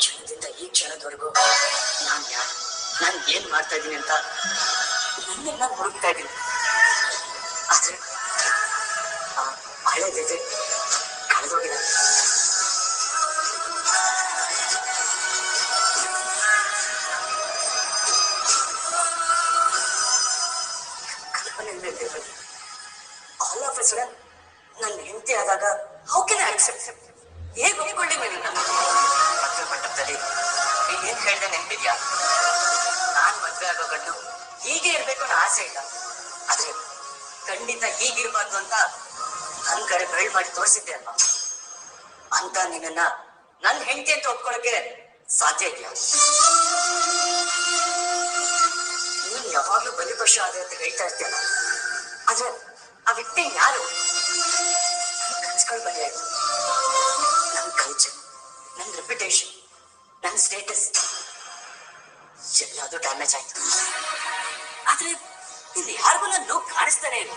ಕ್ಷಣದಿಂದ ಈ ಕ್ಷಣದವರೆಗೂ ನಾನ್ ಯಾರು, ನಾನ್ ಏನ್ ಮಾಡ್ತಾ ಇದ್ದೀನಿ ಅಂತ ನನ್ನೆಲ್ಲ ಹುಡುಕ್ತಾ ಇದ್ದೀನಿ. ಆದ್ರೆ ಹಳೇದಿದೆ ಕಳೆದೋಗಿದೆ. ಆಲ್ ಆಫ್ ಎ ಸಡನ್ ನನ್ನ ಹೆಂಡತಿ ಆದಾಗ ಹೌ ಕ್ಯಾನ್ ಐ ಅಕ್ಸೆಪ್ಟ್? ಹೇಗೆ ಒಪ್ಕೊಂಡೆ ಮೇಲೆ ಮದುವೆ ಮಂಟಪದಲ್ಲಿ ಏನ್ ಹೇಳ್ದೆ ನೆನ್ಪಿದ್ಯಾ? ನಾನ್ ಮದ್ವೆ ಆಗೋ ಗಂಡು ಹೀಗೆ ಇರ್ಬೇಕು ಅನ್ನೋ ಆಸೆ ಇಲ್ಲ, ಆದ್ರೆ ಖಂಡಿತ ಹೀಗಿರ್ಬಾರ್ದು ಅಂತ ನನ್ ಕಡೆ ಬೆಳ್ ಮಾಡಿ ತೋರಿಸಿದ್ದೆ ಅಲ್ವಾ? ಅಂತ ನಿನ್ನ ನನ್ ಹೆಂಡತಿ ಅಂತ ಒಪ್ಕೊಳಕ್ಕೆ ಸಾಧ್ಯ ಇದೆಯಾ? ನೀನ್ ಯಾವಾಗ್ಲೂ ಬಲಿಪಶು ಆದ್ರೆ ಅಂತ ಹೇಳ್ತಾ ಇರ್ತೀಯಲ್ಲ, ಆದ್ರೆ ಆ ವ್ಯಕ್ತಿ ಯಾರು? ಕನ್ಸ್ಗಳು ಬಲಿ ಆಯ್ತು. ನನ್ ಕಲ್ಚರ್, ನನ್ ರೆಪ್ಯುಟೇಷನ್, ನನ್ ಸ್ಟೇಟಸ್ ಎಲ್ಲಾದ್ರೂ ಡ್ಯಾಮೇಜ್ ಆಯ್ತು. ಆದ್ರೆ ಇಲ್ಲಿ ಯಾರಿಗೂ ನನ್ನ ನೋವು ಕಾಣಿಸ್ತಾನೆ ಇಲ್ಲ.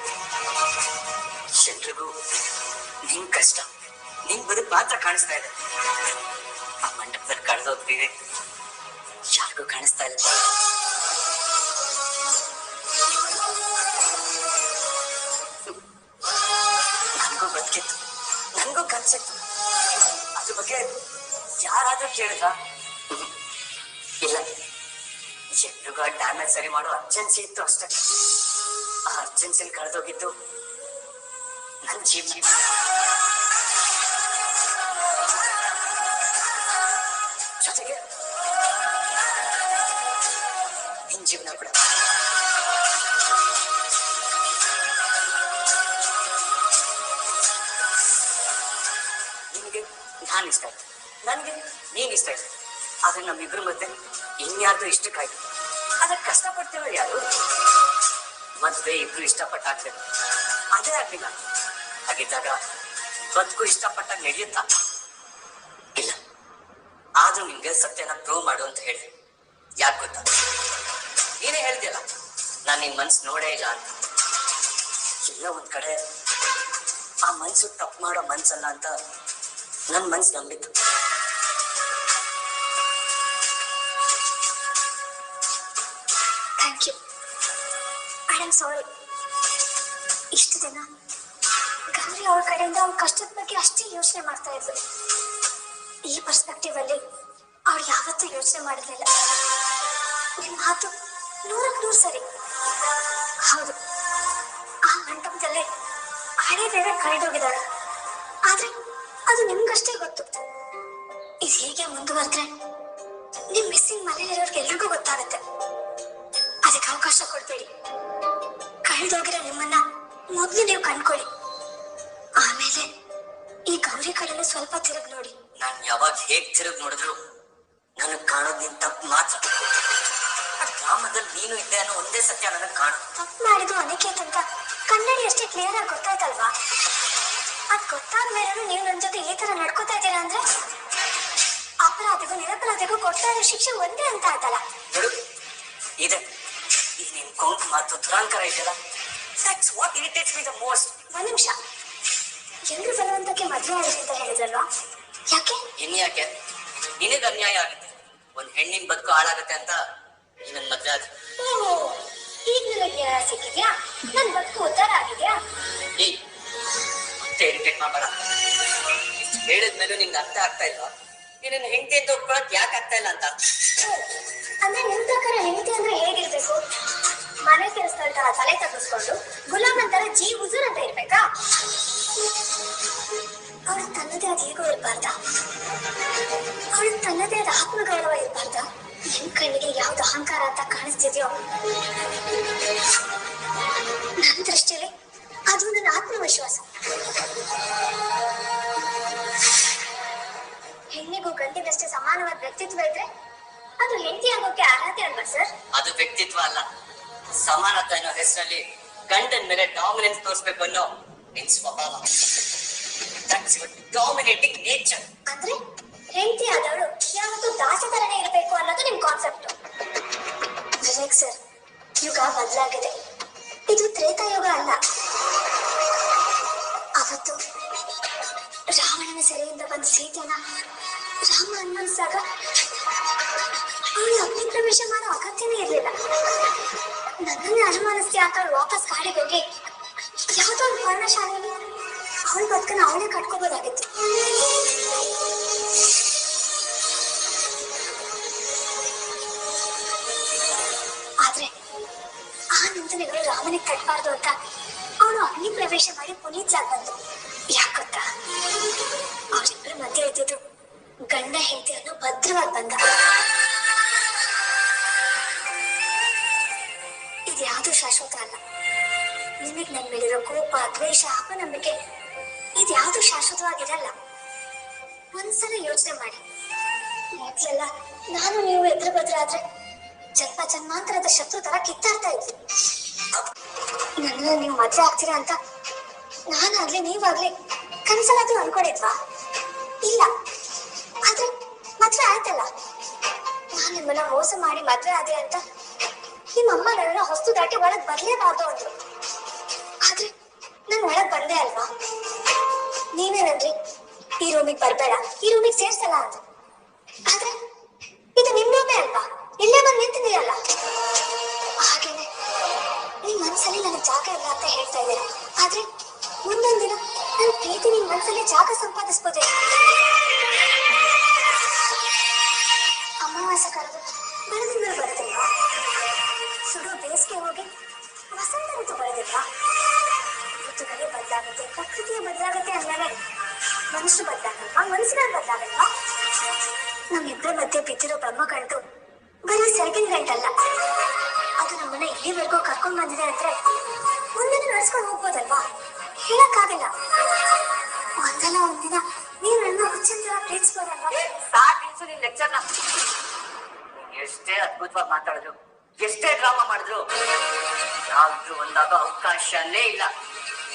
ಎಲ್ರಿಗೂ ನಿನ್ ಕಷ್ಟ, ನಿನ್ ಬದುಕು ಮಾತ್ರ ಕಾಣಿಸ್ತಾ ಇದೆ. ಆ ಮಂಟಪದಲ್ಲಿ ಕಳೆದೋದ್ವಿ ಯಾರಿಗೂ ಕಾಣಿಸ್ತಾ ಇಲ್ಲ. ನನ್ಗೂ ಬದುಕಿತ್ತು, ನನ್ಗೂ ಕನ್ಸಿತ್ತು. ಅದ್ರ ಬಗ್ಗೆ ಯಾರಾದ್ರೂ ಕೇಳಿದ್ರ? ಇಲ್ಲ, ಎಲ್ರಿಗೂ ಡ್ಯಾಮೇಜ್ ಸರಿ ಮಾಡೋ ಅರ್ಜೆನ್ಸಿ ಇತ್ತು ಅಷ್ಟೇ. ಆ ಅರ್ಜೆನ್ಸಿಲಿ ಕಳೆದೋಗಿದ್ದು ನನ್ ಜೀವನ. ಜೊತೆಗೆ ನಿನ್ ಜೀವನ ಕೂಡ. ನಿನಗೆ ನಾನ್ ಇಷ್ಟ ಆಯ್ತು, ನನ್ಗೆ ನೀನ್ ಇಷ್ಟ ಆಯ್ತು. ಆದ್ರೆ ನಮ್ಮಿಬ್ರ ಮಧ್ಯೆ ಇನ್ಯಾರ್ದು ಇಷ್ಟಕ್ಕಾಯ್ತು. ಆದ್ರೆ ಕಷ್ಟಪಡ್ತೇವೆ ಯಾರು? ಮದ್ವೆ ಇಬ್ರು ಇಷ್ಟಪಟ್ಟಾಗ್ತೇವೆ, ಅದೇ ಆಗ್ಲಿಲ್ಲ. ಹಾಗಿದ್ದಾಗ ಬದುಕು ಇಷ್ಟಪಟ್ಟಾಗ ನಡೆಯುತ್ತಾ? ಇಲ್ಲ. ಆದ್ರೂ ನಿಮ್ಗೆ ಸತ್ಯನ ಪ್ರೂವ್ ಮಾಡು ಅಂತ ಹೇಳಿ. ಯಾಕೆ ಗೊತ್ತಾ? ನೀನೇ ಹೇಳ್ದಿಯಲ್ಲ, ನಾನ್ ನಿನ್ ಮನ್ಸು ನೋಡೇ ಇಲ್ಲ ಅಂತ. ಎಲ್ಲ ಒಂದ್ ಕಡೆ ಆ ಮನ್ಸು ತಪ್ಪು ಮಾಡೋ ಮನ್ಸಲ್ಲ ಅಂತ ನನ್ ಮನ್ಸು ನಂಬಿತ್ತು. Thank you. I am sorry. ಇಷ್ಟು ದಿನ ಗೌರಿ ಅವ್ರ ಕಡೆಯಿಂದ ಅವ್ರ ಕಷ್ಟದ ಬಗ್ಗೆ ಅಷ್ಟೇ ಯೋಚನೆ ಮಾಡ್ತಾ ಇದ್ರು. ಈ ಪರ್ಸ್ಪೆಕ್ಟಿವ್ ಅಲ್ಲಿ ಅವ್ರು ಯಾವತ್ತೂ ಯೋಚನೆ ಮಾಡಿರ್ಲಿಲ್ಲ. ನಿಮ್ ಮಾತು 100ಕ್ಕೆ 100 ಸರಿ. ಹೌದು, ಆ ಮಂಟಪದಲ್ಲೇ ಹಳೆ ಬೇರೆ ಕಳೆದೋಗಿದ್ದಾರೆ. ಆದ್ರೆ ಅದು ನಿಮ್ಗಷ್ಟೇ ಗೊತ್ತು. ಇದು ಹೀಗೆ ಮುಂದುವರೆದ್ರೆ ನಿಮ್ ಮಿಸ್ಸಿಂಗ್ ಮನೇಲಿರೋರ್ಗೆ ಎಲ್ರಿಗೂ ಗೊತ್ತಾಗುತ್ತೆ. ಅದಕ್ಕೆ ಅವಕಾಶ ಕೊಡ್ಬೇಡಿ. ಕಳೆದೋಗಿರೋ ನಿಮ್ಮನ್ನ ಮೊದ್ಲು ನೀವು ಕಂಡ್ಕೊಳ್ಳಿ. ಆಮೇಲೆ ಈ ಗೌರಿ ಕಡೆನೂ ಸ್ವಲ್ಪ ತಿರುಗಿ ನೋಡಿ. ನಾನ್ ಯಾವಾಗ ಹೇಗ್ ತಿರುಗಿ ನೋಡಿದ್ರು ನನಗ್ ಕಾಣೋದ್ ನಿನ್ ತಪ್ಪು ಮಾತ್ರ. ಆ ಗ್ರಾಮದಲ್ಲಿ ನೀನು ಇದ್ದೆ ಅನ್ನೋ ಒಂದೇ ಸತ್ಯ ನನಗ್ ಕಾಣು. ತಪ್ಪು ಮಾಡಿದ್ದು ಅನಿಕೇತ್ ಅಂತ ಕನ್ನಡಿ ಅಷ್ಟೇ ಕ್ಲಿಯರ್ ಆಗಿ ಗೊತ್ತಾಯ್ತಲ್ವಾ? ಅದ್ ಗೊತ್ತಾದ ಮೇಲೂ ನೀವು ನನ್ನ ಜೊತೆ ಈ ತರ ನಡ್ಕೋತಾ ಇದ್ದೀರಾ ಅಂದ್ರೆ ಅಪರಾಧಿಗೂ ನಿರಪರಾಧಿಗೂ ಕೊಡ್ತಾ ಇರೋ ಶಿಕ್ಷೆ ಒಂದೇ ಅಂತ ಆಯ್ತಲ್ಲ? ನೋಡು, ಇದೆ ಈ ನಿನ್ ಕೊಂಕು ಮಾತು ದುರಾಂಕಾರ ಇದೆಯಲ್ಲ, that's what irritates me the most. ಒಂದ್ ನಿಮಿಷ, ಎಲ್ರು ಬಲವಂತಕ್ಕೆ ಮದುವೆ ಆಗಿದೆ ಅಂತ ಹೇಳಿದ್ರಲ್ವಾ? ಯಾಕೆ? ಇನ್ಯಾಕೆ? ನಿನಗ್ ಅನ್ಯಾಯ ಆಗುತ್ತೆ, ಒಂದ್ ಹೆಣ್ಣಿನ ಬದುಕು ಹಾಳಾಗತ್ತೆ ಅಂತ ನೀನ್ ಮದ್ವೆ ಆದ. ಈಗ ನನಗೆ ನ್ಯಾಯ ಸಿಕ್ಕಿದ್ಯಾ? ನನ್ ಬದುಕು ಉದ್ಧಾರ ಆಗಿದ್ಯಾ? ಮತ್ತೆ ಇರಿಟೇಟ್ ಮಾಡಬೇಡ. ಇಷ್ಟು ಹೇಳಿದ್ಮೇಲೆ ನಿಂಗೆ ಅರ್ಥ ಆಗ್ತಾ ಇಲ್ವಾ? ನೀನ್ ಹೆಂಡತಿ ಅಂತ ಒಪ್ಕೊಳಕ್ ಯಾಕೆ ಆಗ್ತಾ ಇಲ್ಲ ಅಂತ? ಅಂದ್ರೆ ನಿಮ್ ಪ್ರಕಾರ ಹೆಂಡತಿ ಅಂದ್ರೆ ಹೇಗಿರ್ಬೇಕು? ಮನೆ ಕೆಲಸದ ತರ ತಲೆ ತಗ್ಗಿಸ್ಕೊಂಡು ಗುಲಾಮನ್ ತರ ಜೀ ಹುಜೂರ್ ಅಂತ ಇರ್ಬೇಕಾ? ಅವಳು ತನ್ನದೇ ಆದ ಈಗೋ ಇರ್ಬಾರ್ದ? ಅವಳು ತನ್ನದೇ ಆದ ಆತ್ಮಗೌರವ ಇರ್ಬಾರ್ದ? ನಿಮ್ ಕಣ್ಣಿಗೆ ಯಾವ್ದು ಅಹಂಕಾರ ಅಂತ ಕಾಣಿಸ್ತಿದ್ಯೋ ನನ್ನ ದೃಷ್ಟಿಯಲ್ಲಿ ಅದು ನನ್ನ ಆತ್ಮವಿಶ್ವಾಸ. ಹೆಣ್ಣಿಗೂ ಗಂಡಿಗಷ್ಟೇ ಸಮಾನವಾದ ವ್ಯಕ್ತಿತ್ವ ಇದ್ರೆ ಅದು ಹೆಂಡತಿ ಆಗೋಕೆ ಅರ್ಹತೆ ಅಲ್ವಾ ಸರ್? ಅದು ವ್ಯಕ್ತಿತ್ವ ಅಲ್ಲ, ಸಮಾನತೆ ಅನ್ನೋ ಹೆಸರಲ್ಲಿ ಗಂಡನ ಮೇಲೆ ಡಾಮಿನೆನ್ಸ್ ತೋರಿಸ್ಬೇಕು ಅನ್ನೋ ನಿನ್ ಸ್ವಭಾವ. Dominating nature. ಅಂದ್ರೆ ಹೆಂಡತಿ ಆದವಳು ಯಾವತ್ತೂ ದಾಸತರನೇ ಇರಬೇಕು ಅನ್ನೋದು ನಿಮ್ ಕಾನ್ಸೆಪ್ಟ್. ವಿವೇಕ್ ಸರ್, ಯುಗ ಬದಲಾಗಿದೆ. ಇದು ತ್ರೇತಾಯುಗ ಅಲ್ಲ. ಅವತ್ತು ರಾವಣನ ಸೆರೆಯಿಂದ ಬಂದ ಸೀತೆನ ರಾಮ ಅನ್ಮನ್ಸಾಗ ಅವಳು ಅಗ್ನಿ ಪ್ರವೇಶ ಮಾಡೋ ಅಗತ್ಯನೇ ಇರಲಿಲ್ಲ. ನನ್ನನ್ನೇ ಅನುಮಾನಿಸ್ತಿ ಅಂತ ಅವಳು ವಾಪಸ್ ಕಾಡಿಗೆ ಹೋಗಿ ಯಾವುದೋ ಒಂದು ಪರ್ಣಶಾಲೆಯಲ್ಲಿ ಅವಳ ಬದುಕನ್ನ ಅವಳೇ ಕಟ್ಕೋಬೋದಾಗಿತ್ತು. ಆದ್ರೆ ಆ ನಿಂದನೆಗಳು ರಾಮನಿಗೆ ಕಟ್ಬಾರ್ದು ಅಂತ ಅವಳು ಅಗ್ನಿ ಪ್ರವೇಶ ಮಾಡಿ ಪುನೀತ್ಲಾಗ್ ಬಂದು. ಯಾಕೊತ್ತಾ, ಅವರಿಬ್ಬರ ಮಧ್ಯೆ ಇದ್ದಿದ್ದು ಗಂಡ ಹೆಂಡತಿ ಅನ್ನೋ ಭದ್ರವಾಗಿ ಬಂದ. ಇದ್ಯಾವುದು ಶಾಶ್ವತ ಅಲ್ಲ. ನಿನಗೆ ನನ್ನ ಮೇಲಿರೋ ಕೋಪ, ದ್ವೇಷ, ಅಪನಂಬಿಕೆ ಇದ್ಯಾವುದು ಶಾಶ್ವತವಾಗಿರಲ್ಲ. ಒಂದ್ಸಲ ಯೋಚನೆ ಮಾಡಿ. ಮೊದ್ಲೆಲ್ಲ ನಾನು ನೀವು ಎದುರು ಬದ್ರಾದ್ರೆ ಜನ್ಮ ಜನ್ಮಾಂತರದ ಶತ್ರು ತರ ಕಿತ್ತಾಡ್ತಾ ಇದ್ವಿ. ನನ್ನ ನೀವು ಮದ್ವೆ ಆಗ್ತೀರಾ ಅಂತ ನಾನಾಗ್ಲಿ ನೀವಾಗ್ಲಿ ಕನಸಲ್ಲಾದ್ರೂ ಅನ್ಕೊಂಡಿದ್ವಾ? ಇಲ್ಲ. ಆದ್ರೆ ಮದ್ವೆ ಆಯ್ತಲ್ಲ. ನಾನ್ ನಿಮ್ಮನ್ನ ಮೋಸ ಮಾಡಿ ಮದ್ವೆ ಆದೆ ಅಂತ ನಿಮ್ಮಮ್ಮ ನನ್ನ ಹೊಸ್ತು ದಾಟಿ ಒಳಗ್ ಬರ್ಲೇಬಾರ್ದು ಅಂದ್ರು. ಆದ್ರೆ ನಾನ್ ಒಳಗ್ ಬಂದೆ ಅಲ್ವಾ? ನೀವೇನಂದ್ರಿ, ಈ ರೂಮಿಗೆ ಬರ್ಬೇಡ, ಈ ರೂಮಿಗೆ ಸೇರ್ಸಲ್ಲ ಅಂತ. ಆದ್ರೆ ಇದು ನಿಮ್ ರೂಮೇ ಅಲ್ವಾ? ಇಲ್ಲೇ ಬಂದು ನಿಂತಿದ್ದೀರಲ್ಲ. ಹಾಗೇನೆ ನಿಮ್ ಮನ್ಸಲ್ಲಿ ನನಗೆ ಜಾಗ ಇಲ್ಲ ಅಂತ ಹೇಳ್ತಾ ಇದ್ದೀರಾ. ಆದ್ರೆ ಮುಂದೊಂದಿನ ನನ್ನ ಪ್ರೀತಿ ನಿಮ್ ಮನ್ಸಲ್ಲಿ ಜಾಗ ಸಂಪಾದಿಸ್ಬೋದೇ. ಅಮಾವಾಸ್ಯೆ ಕರೆದು ಬೆಳೆದಿಂಗಳು ಬರೋದಿಲ್ವಾ? ಸುಡು ಬೇಸಿಗೆ ಹೋಗಿ ವಸಂತ ಋತು ಬರೋದಿಲ್ವಾ? ಋತುಗಳೇ ಬದಲಾಗುತ್ತೆ, ಪ್ರಕೃತಿಯ ಬದಲಾಗುತ್ತೆ ಅಂದಾಗ ಮನುಷ್ಯರು ಬದಲಾಗಲ್ವಾ? ಮನಸ್ಸುಗಳು ಬದಲಾಗಲ್ವಾ? ನಮ್ಮಿಬ್ಬರ ಮಧ್ಯೆ ಬಿದ್ದಿರೋ ಬ್ರಹ್ಮ ಗಂಟು ಬರೀ ಸೆರಗಿನ ಗಂಟಲ್ಲ. ಅದು ನಮ್ಮನ್ನ ಇಲ್ಲಿವರೆಗೂ ಕರ್ಕೊಂಡ್ ಬಂದಿದೆ ಅಂದ್ರೆ ಮುಂದೆ ನಡ್ಸ್ಕೊಂಡು ಹೋಗ್ಬೋದಲ್ವಾ? ಹೇಳಕ್ಕಾಗಲ್ಲ. ಒಂದಲ್ಲ ಒಂದಿನ ನೀವು ನನ್ನ ಹುಚ್ಚಂತರ ಪ್ರೀತಿಸ್ಬೋದಲ್ವಾ? ಸಾಕು ನಿನ್ ಲೆಕ್ಚರ್ನ. ಎಷ್ಟೇ ಅದ್ಭುತವಾಗಿ ಮಾತಾಡಿದ್ರು, ಎಷ್ಟೇ ಡ್ರಾಮಾ ಮಾಡಿದ್ರು, ಯಾವ್ದು ಒಂದಾಗ ಅವಕಾಶನೇ ಇಲ್ಲ.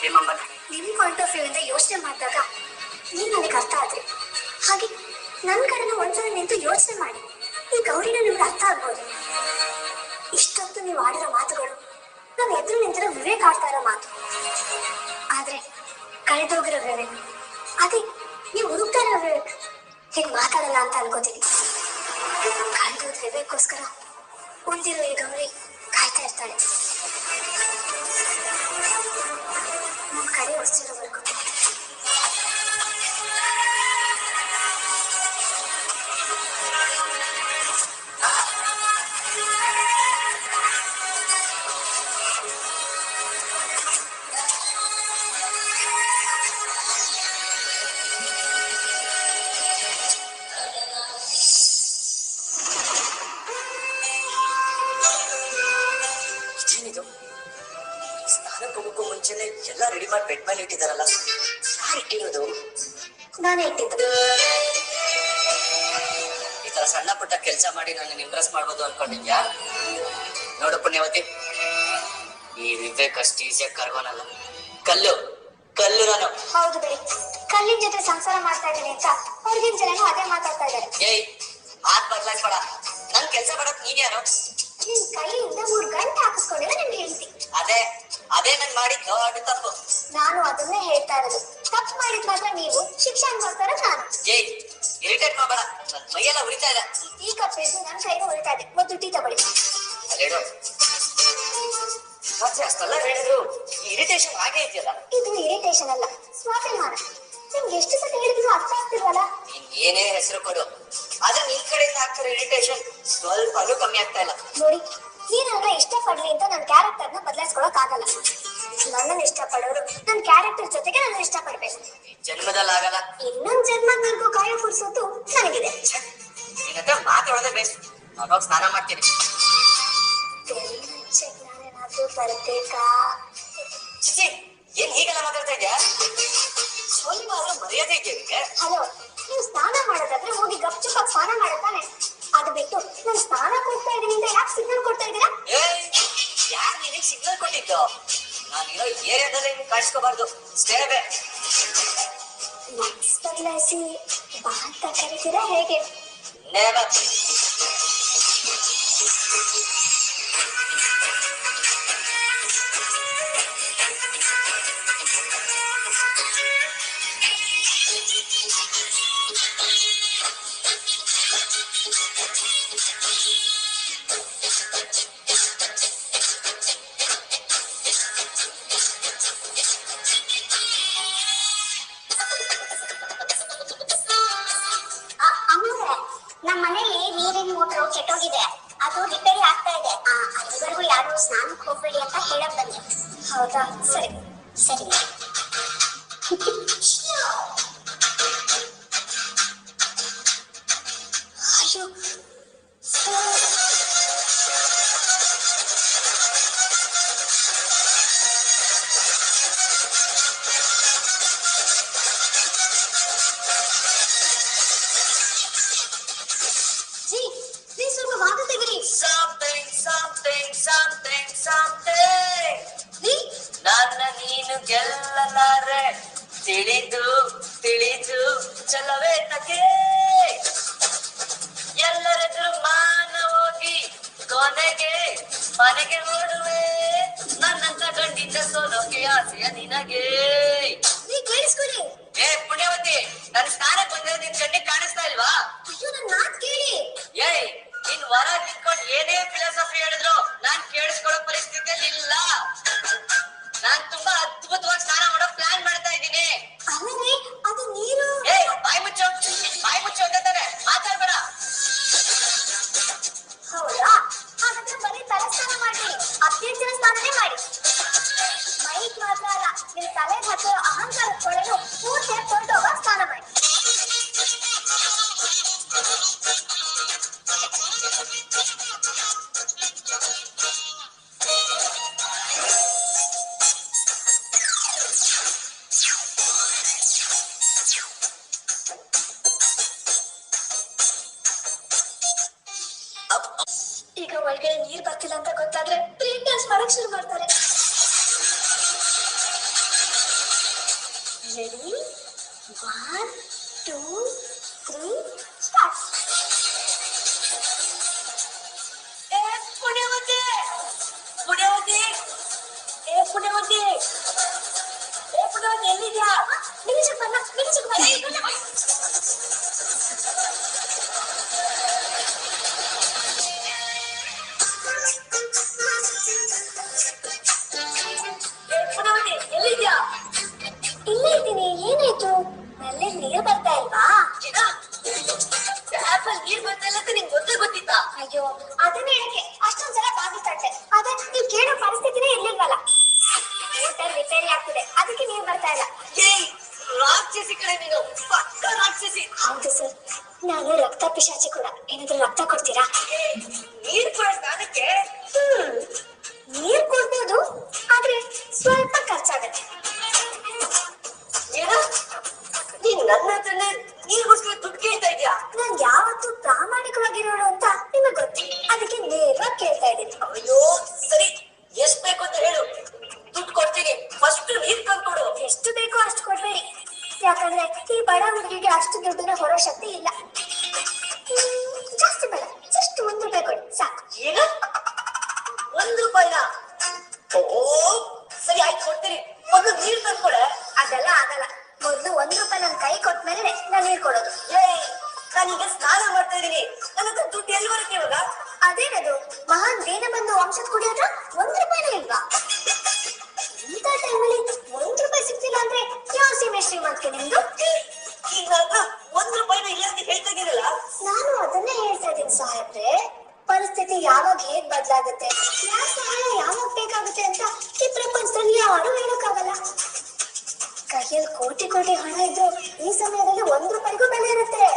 ಹೇಮಂಬನ್, ನಿಮ್ ಪಾಯಿಂಟ್ ಆಫ್ ವ್ಯೂ ಇಂದ ಯೋಚನೆ ಮಾಡಿದಾಗ ನೀವ್ ನನಗೆ ಅರ್ಥ ಆದ್ರಿ. ಹಾಗೆ ನನ್ ಕಡೆನ ಒಂದ್ಸಲ ನಿಂತು ಯೋಚನೆ ಮಾಡಿ. ಈ ಗೌರಿನ ನಿಮ್ಗೆ ಅರ್ಥ ಆಗ್ಬೋದು. ಇಷ್ಟೊತ್ತು ನೀವು ಆಡಿರೋ ಮಾತುಗಳು ನಾವ್ ಎದುರು ನಿಂತಿರೋ ವಿವೇಕ್ ಆಡ್ತಾ ಇರೋ ಮಾತು. ಆದ್ರೆ ಕಳೆದೋಗಿರೋ ವಿವೇಕ್, ಅದೇ ನೀವು ಹುಡುಕ್ತಾ ಇರೋ ವಿವೇಕ್ ಹೀಗೆ ಮಾತಾಡಲ್ಲ ಅಂತ ಅನ್ಕೋತೀನಿ. ಕಳೆದೋದ್ ವಿವೇಕ್ಗೋಸ್ಕರ ಉಳಿದಿರೋ ಈ ಗೌರಿ ಕಾಯ್ತಾ ಇರ್ತಾಳೆ. ನಮ್ ಕಡೆ ಹೊಸಿರೋವರೆಗೂ. ಇದೇನಿದು? ಸ್ನಾನಕ್ಕೆ ಹೋಗಕ್ಕೂ ಮುಂಚೆನೆ ಎಲ್ಲ ರೆಡಿ ಮಾಡಿ ಬೆಡ್ ಮೇಲೆ ಇಟ್ಟಿದಾರಲ್ಲ, ಯಾರು ಇಟ್ಟಿರೋದು? ನಾನೇ ಇಟ್ಟಿದ್ದು. ಈ ತರ ಸಣ್ಣ ಪುಟ್ಟ ಕೆಲಸ ಮಾಡಿ ನನ್ನ ಇಂಪ್ರೆಸ್ ಮಾಡ್ಬೋದು ಅನ್ಕೊಂಡಿದ್ಯಾ? ನೋಡು ಪುಣ್ಯವತಿ, ಈ ವಿವೇಕ್ ಅಷ್ಟು ಈಸಿಯಾಗಿ ಕರ್ಗೋನಲ್ಲ. ಕಲ್ಲು ಕಲ್ಲು ನಾನು. ಹೌದು ಬಿಡಿ, ಕಲ್ಲಿನ ಜೊತೆ ಸಂಸಾರ ಮಾಡ್ತಾ ಇದ್ದೀನಿ ಅಂತ ಹೊರಗಿನ ಜನನು ಅದೇ ಮಾತಾಡ್ತಾ ಇದ್ದಾರೆ. ಏಯ್, ಮಾತ್ ಬದಲಾಯಿಸ್ಬೇಡ. ನನ್ ಕೆಲಸ ಮಾಡಕ್ ನೀನ್ ಯಾರು? ನಿನ್ ಕೈಯಿಂದ 3 ಗಂಟೆ ಹಾಕಿಸ್ಕೊಂಡಿಲ್ಲ ನಿಮ್ಗೆ ಹೇಳ್ತಿ. ಅದೇ ಅದೇ ನನ್ ಮಾಡಿದ್ ದೊಡ್ಡ ತಪ್ಪು. ನಾನು ಅದನ್ನೇ ಹೇಳ್ತಾ ಇರೋದು. ತಪ್ಪು ಮಾಡಿದ್ ಮಾತ್ರ ನೀವು, ಶಿಕ್ಷೆ ಅನ್ಕೊಳ್ತಾರ ನಾನು. ಏಯ್, ಇರಿಟೇಟ್ ಮಾಡಬೇಡ, ನನ್ ಮೈಯೆಲ್ಲ ಉರಿತಾ ಇದೆ. ಈ ಕಪ್ಪಿದ್ದು ನನ್ ಕೈಗೆ ಉಳಿತಾ ಇದೆ. ಮೊದಲು ಟೀ ತಗೊಳ್ಳಿ. ಅಲ್ಲೇಡು, ಮತ್ತೆ ಅಷ್ಟೆಲ್ಲ ಹೇಳಿದ್ರು ಇರಿಟೇಷನ್ ಆಗೇ ಇದೆಯಲ್ಲ. ಇದು ಇರಿಟೇಷನ್ ಅಲ್ಲ, ಸ್ವಾಭಿಮಾನ. ನಿಮ್ಗೆ ಎಷ್ಟು ಸತಿ ಹೇಳಿದ್ರು ಅರ್ಥ ಆಗ್ತಿಲ್ವಲ್ಲ? ನೀನ್ ಏನೇ ಹೆಸರು ಕೊಡು, ಆದ್ರೆ ನಿನ್ ಕಡೆಯಿಂದ ಆಗ್ತಿರೋ ಇರಿಟೇಷನ್ ಸ್ವಲ್ಪನೂ ಕಮ್ಮಿ ಆಗ್ತಾ ಇಲ್ಲ. ನೋಡಿ, ನೀನನ್ನ ಇಷ್ಟಪಡ್ಲಿ ಅಂತ ನನ್ನ ಕ್ಯಾರೆಕ್ಟರ್ನ ಬದಲಾಯಿಸ್ಕೊಳಕ್ ಆಗಲ್ಲ. ನನ್ನನ್ನು ಇಷ್ಟಪಡೋರು ನನ್ನ ಕ್ಯಾರೆಕ್ಟರ್ ಜೊತೆಗೆ ನನ್ನ ಇಷ್ಟಪಡ್ಬೇಕು. ಜನ್ಮದಲ್ಲಿ ಆಗಲ್ಲ. ಇನ್ನೊಂದ್ ಜನ್ಮದವರೆಗೂ ಕಾಯೋ ಪುರ್ಸೊತ್ತು ನನಗಿದೆ. ನಿನ್ನ ಹತ್ರ ಮಾತಾಡೋದೇ ಬೇಸ್ಟ್. ನಾವಾಗ ಸ್ನಾನ ಮಾಡ್ತೀನಿ. ನಾನೇನಾದ್ರೂ ಬರ್ಬೇಕಾ? ಚಿಚಿ, ಏನ್ ಹೀಗೆಲ್ಲ ಮಾತಾಡ್ತಾ ಇದ್ಯಾ? ಸ್ವಲ್ಪ ಆದ್ರೂ ಮರ್ಯಾದೆ ಇದೆಯಾ ನಿಮ್ಗೆ? ಹಲೋ, ನೀವು ಸ್ನಾನ ಮಾಡೋದಾದ್ರೆ ಹೋಗಿ ಗಪ್ಚುಪ್ಪಾಗಿ ಸ್ನಾನ ಮಾಡುತ್ತಾನೆ. ಅದು ಬಿಟ್ಟು ನಾನು ಸ್ನಾನ ಕೊಡ್ತಾ ಇದೀನಿ ಅಂತ ಯಾಕೆ ಸಿಗ್ನಲ್ ಕೊಡ್ತಾ ಇದ್ದೀರಾ? ಏಯ್, ಯಾರು ನಿನಗೆ ಸಿಗ್ನಲ್ ಕೊಟ್ಟಿದ್ದು? ನಾನಿರೋ ಏರಿಯಾದಲ್ಲೇ ನೀನು ಕಾಯಿಸ್ಕೋಬಾರ್ದು. Stay away. ಮನ್ಸ್ ಬದಲಾಯಿಸಿ ಬಾ ಅಂತ ಕರೀತೀರಾ ಹೇಗೆ? ನೆವರ್. ಅಮ್ಮವ್ರೆ, ನಮ್ಮ ಮನೇಲಿ ನೀರಿನ ಮೋಟ್ರು ಕೆಟ್ಟೋಗಿದೆ. ಅದು ರಿಪೇರಿ ಆಗ್ತಾ ಇದೆ. ಅಲ್ಲಿವರೆಗೂ ಯಾರು ಸ್ನಾನಕ್ಕೆ ಹೋಗ್ಬೇಡಿ ಅಂತ ಹೇಳಕ್ ಬಂದೆ. ಹೌದಾ, ಸರಿ ಸರಿ. ಅಯ್ಯೋ ಜಿ, ಪ್ಲೀಸ್ ಸ್ವಲ್ಪ ವಾದ ತೆಗಿರಿ. ನನ್ನ ನೀನು ಗೆಲ್ಲಲಾರೆ, ತಿಳಿದು ತಿಳಿದು ಚಲವೇ ತಗೆ. ಎಲ್ಲರೆದುರು ಮಾನ ಹೋಗಿ ಕೊನೆಗೆ ಮನೆಗೆ ಓಡುವೆ. ನನ್ನಂತ ಗಂಡಿಂದ ಸೋಲೋಕೆ ಆಸೆಯ ನಿನಗೆ. ನೀ ಕೇಳಿಸ್ಕೊಳ್ಳಿ. ಏ ಪುಣ್ಯವತಿ, ನನ್ ಸ್ನಾನಕ್ಕೆ ಬಂದಿರೋ ನಿನ್ ಕಣ್ಣಿಗೆ ಕಾಣಿಸ್ತಾ ಇಲ್ವಾ? ಅಯ್ಯೋ, ನನ್ನ ಮಾತು ಕೇಳಿ. ಏಯ್, ನೀನ್ ಹೊರ ನಿಂತ್ಕೊಂಡು ಏನೇ ಫಿಲಾಸಫಿ ಹೇಳಿದ್ರು ನಾನ್ ಕೇಳಿಸ್ಕೊಳ್ಳೋ ಪರಿಸ್ಥಿತಿಯಲ್ಲಿ ಇಲ್ಲ. ನಾನ್ ತುಂಬಾ ಅದ್ಭುತವಾಗಿ ಸ್ನಾನ ಮಾಡೋ ಪ್ಲಾನ್ ಮಾಡ್ತಾ ಇದ್ದೀನಿ. ಅಲ್ಲೇ ಅದು ನೀರು. ಏಯ್, ಬಾಯಿ ಮುಚ್ಚು ಅಂತ ತಾನೆ ಮಾತಾಡ್ಬೇಡ. ಹೌದಾ? ಹಾಗಾದ್ರೆ ಬರೀ ತಲೆ ಸ್ನಾನ ಮಾಡಿ, ಅಭ್ಯಂತರ ಸ್ನಾನನೇ ಮಾಡಿ. ಮೈಕ್ ಮಾತ್ರ ಅಲ್ಲ, ನಿಮ್ ತಲೆ ಹತ್ತಿರ ಅಹಂಕಾರ ಕೊಳಲು ಪೂರ್ತಿ ತೊಳೆದೋಗ ಸ್ನಾನ ಮಾಡಿ. ಈಗ ಒಳಗಡೆ ನೀರ್ ಬರ್ತಿಲ್ಲ ಅಂತ ಗೊತ್ತಾದ್ರೆ ಬ್ರೇಕ್ ಡ್ಯಾನ್ಸ್ ಮಾಡಕ್ ಶುರು ಮಾಡ್ತಾರೆ. ರೆಡಿ? 1 2 3 ಸ್ಟಾರ್ಟ್. ಏ ಪುಣ್ಯವತಿ, ಪುಣ್ಯವತಿ, ಏ ಪುಣ್ಯವತಿ, ಏ ಪುಣ್ಯವತಿ, ಎಲ್ಲಿದ್ಯಾ? ನಿಮಿಷಕ್ಕೆ ಬನ್ನ. ಎಲ್ಲಿದ್ಯಾ? ಇಲ್ಲೇ ಇದ್ದೀನಿ. ಏನಾಯ್ತು? ನಲ್ಲಿ ನೀರ್ ಬರ್ತಾ ಇಲ್ವಾ? ಟ್ಯಾಪಲ್ಲಿ ನೀರ್ ಬರ್ತಾ ಇಲ್ಲ ಅಂತ ನಿಂಗೆ ಗೊತ್ತಿತ್ತಾ? ಅಯ್ಯೋ, ಅದನ್ನ ಹೇಳಕ್ಕೆ ಅಷ್ಟೊಂದ್ಸಲ ಬಾಗಿ ತಟ್ಟೆ. ಅದೇ ನೀವ್ ಕೇಳೋ ಪರಿಸ್ಥಿತಿನೇ ಇರ್ಲಿಲ್ವಲ್ಲ. ಮೋಟರ್ ರಿಪೇರಿ ಆಗ್ತಿದೆ, ಅದಕ್ಕೆ ನೀರ್ ಬರ್ತಾ ಇಲ್ಲ. ಏಯ್, ರಾಕ್ಷಸಿ ಕಡೆ ನೀನು, ಪಕ್ಕ ರಾಕ್ಷಸಿ. ಹೌದು ಸರ್, ನಾನು ರಕ್ತ ಪಿಶಾಚಿ ಕೂಡ. ಏನಾದ್ರೂ ರಕ್ತ ಕೊಡ್ತೀರಾ? ನೀರ್ ಕೊಡೋ ಸ್ನಾನಕ್ಕೆ ನೀರ್ ಕೊಡ್ಬೋದು, ಆದ್ರೆ ಸ್ವಲ್ಪ ಖರ್ಚಾಗತ್ತೆ. ಏನು, ನೀನ್ ನನ್ನ ಹತ್ರನೇ ನೀರ್ಗೋಸ್ಕರ ದುಡ್ಡು ಕೇಳ್ತಾ ಇದ್ಯಾ? ನಾನ್ ಯಾವತ್ತೂ ಪ್ರಾಮಾಣಿಕವಾಗಿರೋಳು ಅಂತ ನಿಮಗ್ ಗೊತ್ತು, ಅದಕ್ಕೆ ನೇರವಾಗಿ ಕೇಳ್ತಾ ಇದ್ದೀನಿ. ಅಯ್ಯೋ ಸರಿ, ಎಷ್ಟ್ ಬೇಕು ಅಂತ ಹೇಳು, ದುಡ್ಡು ಕೊಡ್ತೀನಿ. ಫಸ್ಟ್ ನೀರ್ ತಂದ್ಕೊಡು. ಎಷ್ಟು ಬೇಕೋ ಅಷ್ಟು ಕೊಡ್ಬೇಡಿ, ಯಾಕಂದ್ರೆ ಈ ಬಡ ಹುಡುಗಿಗೆ ಅಷ್ಟು ದುಡ್ಡನ್ನ ಹೊರೋ ಶಕ್ತಿ ಇಲ್ಲ. ಜಾಸ್ತಿ ಬೇಡ, ಜಸ್ಟ್ 1 ರೂಪಾಯಿ ಕೊಡಿ ಸಾಕು. ಏನು, 1 ರೂಪಾಯಿನ? ಓ ಸರಿ, ಆಯ್ತು ಕೊಡ್ತೀನಿ. ಮೊದಲು ನೀರ್ ತಂದ್ಕೊಡೆ. ಅದೆಲ್ಲ ಆಗಲ್ಲ. ಮೊದ್ಲು 1 ರೂಪಾಯಿ ನನ್ ಕೈ ಕೊಟ್ಮೇಲೆ ನಾನ್ ನೀರ್ ಕೊಡೋದು. ಏಯ್, ನಾನೀಗ ಸ್ನಾನ ಮಾಡ್ತಾ ಇದೀನಿ, ನನ್ನ ಹತ್ರ ದುಡ್ಡು ಎಲ್ಲಿ ಬರುತ್ತೆ ಇವಾಗ? ಅದೇನದು, ಮಹಾನ್ ದೇನ ಬಂದು ವಂಶದ ಕುಡಿಯೋದ್ರ 1 ರೂಪಾಯಿನೂ ಇಲ್ವಾ? ಇಂಥ ಟೈಮಲ್ಲಿ 1 ರೂಪಾಯಿ ಸಿಗ್ತಿಲ್ಲ ಅಂದ್ರೆ ಯಾವ ಸೀಮೆ ಶ್ರೀಮಂತಿಕೆ ನಿಮ್ದು? ಈಗ ನನ್ನ ಹತ್ರ 1 ರೂಪಾಯಿನ ಇಲ್ಲ ಅಂತ ಹೇಳ್ತಾ ಇದೀರಲ್ಲ? ನಾನು ಅದನ್ನೇ ಹೇಳ್ತಾ ಇದ್ದೀನಿ ಸಾಹೇಬ್ರೆ. ಪರಿಸ್ಥಿತಿ ಯಾವಾಗ ಹೇಗ್ ಬದಲಾಗುತ್ತೆ, ಯಾವ ಸಹಾಯ ಯಾವಾಗ ಬೇಕಾಗುತ್ತೆ ಅಂತ ಈ ಪ್ರಪಂಚದಲ್ಲಿ ಯಾರು ಹೇಳಕ್ಕಾಗಲ್ಲ. ಕೈಯಲ್ಲಿ ಕೋಟಿ ಕೋಟಿ ಹಣ ಇದ್ರು ಈ ಸಮಯದಲ್ಲಿ 1 ರೂಪಾಯಿಗೂ ಬೆಲೆ ಇರುತ್ತೆ.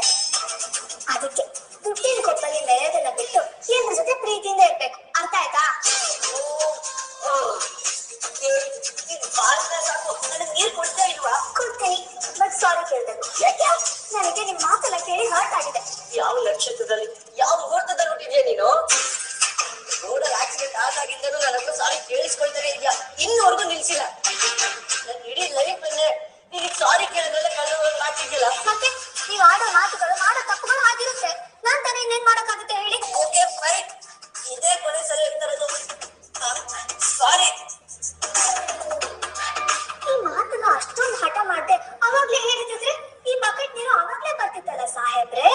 ಅದಕ್ಕೆ ದುಡ್ಡಿನ ಕೊಪ್ಪಲ್ಲಿ ಬೆಳೆಯೋದನ್ನ ಬಿಟ್ಟು ಎಲ್ರ ಜೊತೆ ಪ್ರೀತಿಯಿಂದ ಇರ್ಬೇಕು. ಅರ್ಥ ಆಯ್ತಾ? ನೀರ್ ಕೊಡ್ತಾ ಇಲ್ವಾ? ಕೊಡ್ತೀನಿ, ಬಟ್ ಸಾರಿ ಕೇಳ್ಬೇಕು. ಯಾಕೆ? ನನಗೆ ನಿಮ್ ಮಾತೆಲ್ಲ ಕೇಳಿ ಹರ್ಟ್ ಆಗಿದೆ. ಯಾವ ನಕ್ಷತ್ರದಲ್ಲಿ, ಯಾವ ಮುಹೂರ್ತದಲ್ಲಿ ಹುಟ್ಟಿದ್ಯಾ ನೀನು? ರೋಡಲ್ಲಿ ಆಕ್ಸಿಡೆಂಟ್ ಆದಾಗಿಂದಲೂ ನನ್ನ ಹತ್ರ ಸಾರಿ ಕೇಳಿಸ್ಕೊಳ್ತಾನೆ ಇದೆಯಾ, ಇನ್ನೂವರೆಗೂ ನಿಲ್ಸಿಲ್ಲ. ನನ್ನ ಇಡೀ ಲೈಫ್ ಅಲ್ಲೇ ನೀನು ಸಾರಿ ಕೇಳಿದ್ರಲ್ಲ ಕಳೆದ ಮಾಡ್ತಿದ್ಯಲ್ಲ. ಮತ್ತೆ ನೀವ್ ಆಡೋ ಮಾತುಗಳು, ಮಾಡೋ ತಪ್ಪುಗಳು ಆಗಿರುತ್ತೆ. ನಾನ್ ತಾನೇ ಇನ್ನೇನ್ ಮಾಡಕ್ಕಾಗುತ್ತೆ ಹೇಳಿ? ಓಕೆ ಫೈನ್, ಇದೇ ಕೊನೆ ಸರಿ ಇರ್ತಾರದು. ಸಾರಿ. ಈ ಮಾತನ್ನ ಅಷ್ಟೊಂದು ಹಠ ಮಾಡ್ದೆ ಅವಾಗ್ಲೇ ಹೇಳಿದ್ರೆ ಈ ಬಕೆಟ್ ನೀರು ಅವಾಗ್ಲೇ ಬರ್ತಿತ್ತಲ್ಲ ಸಾಹೇಬ್ರೆ.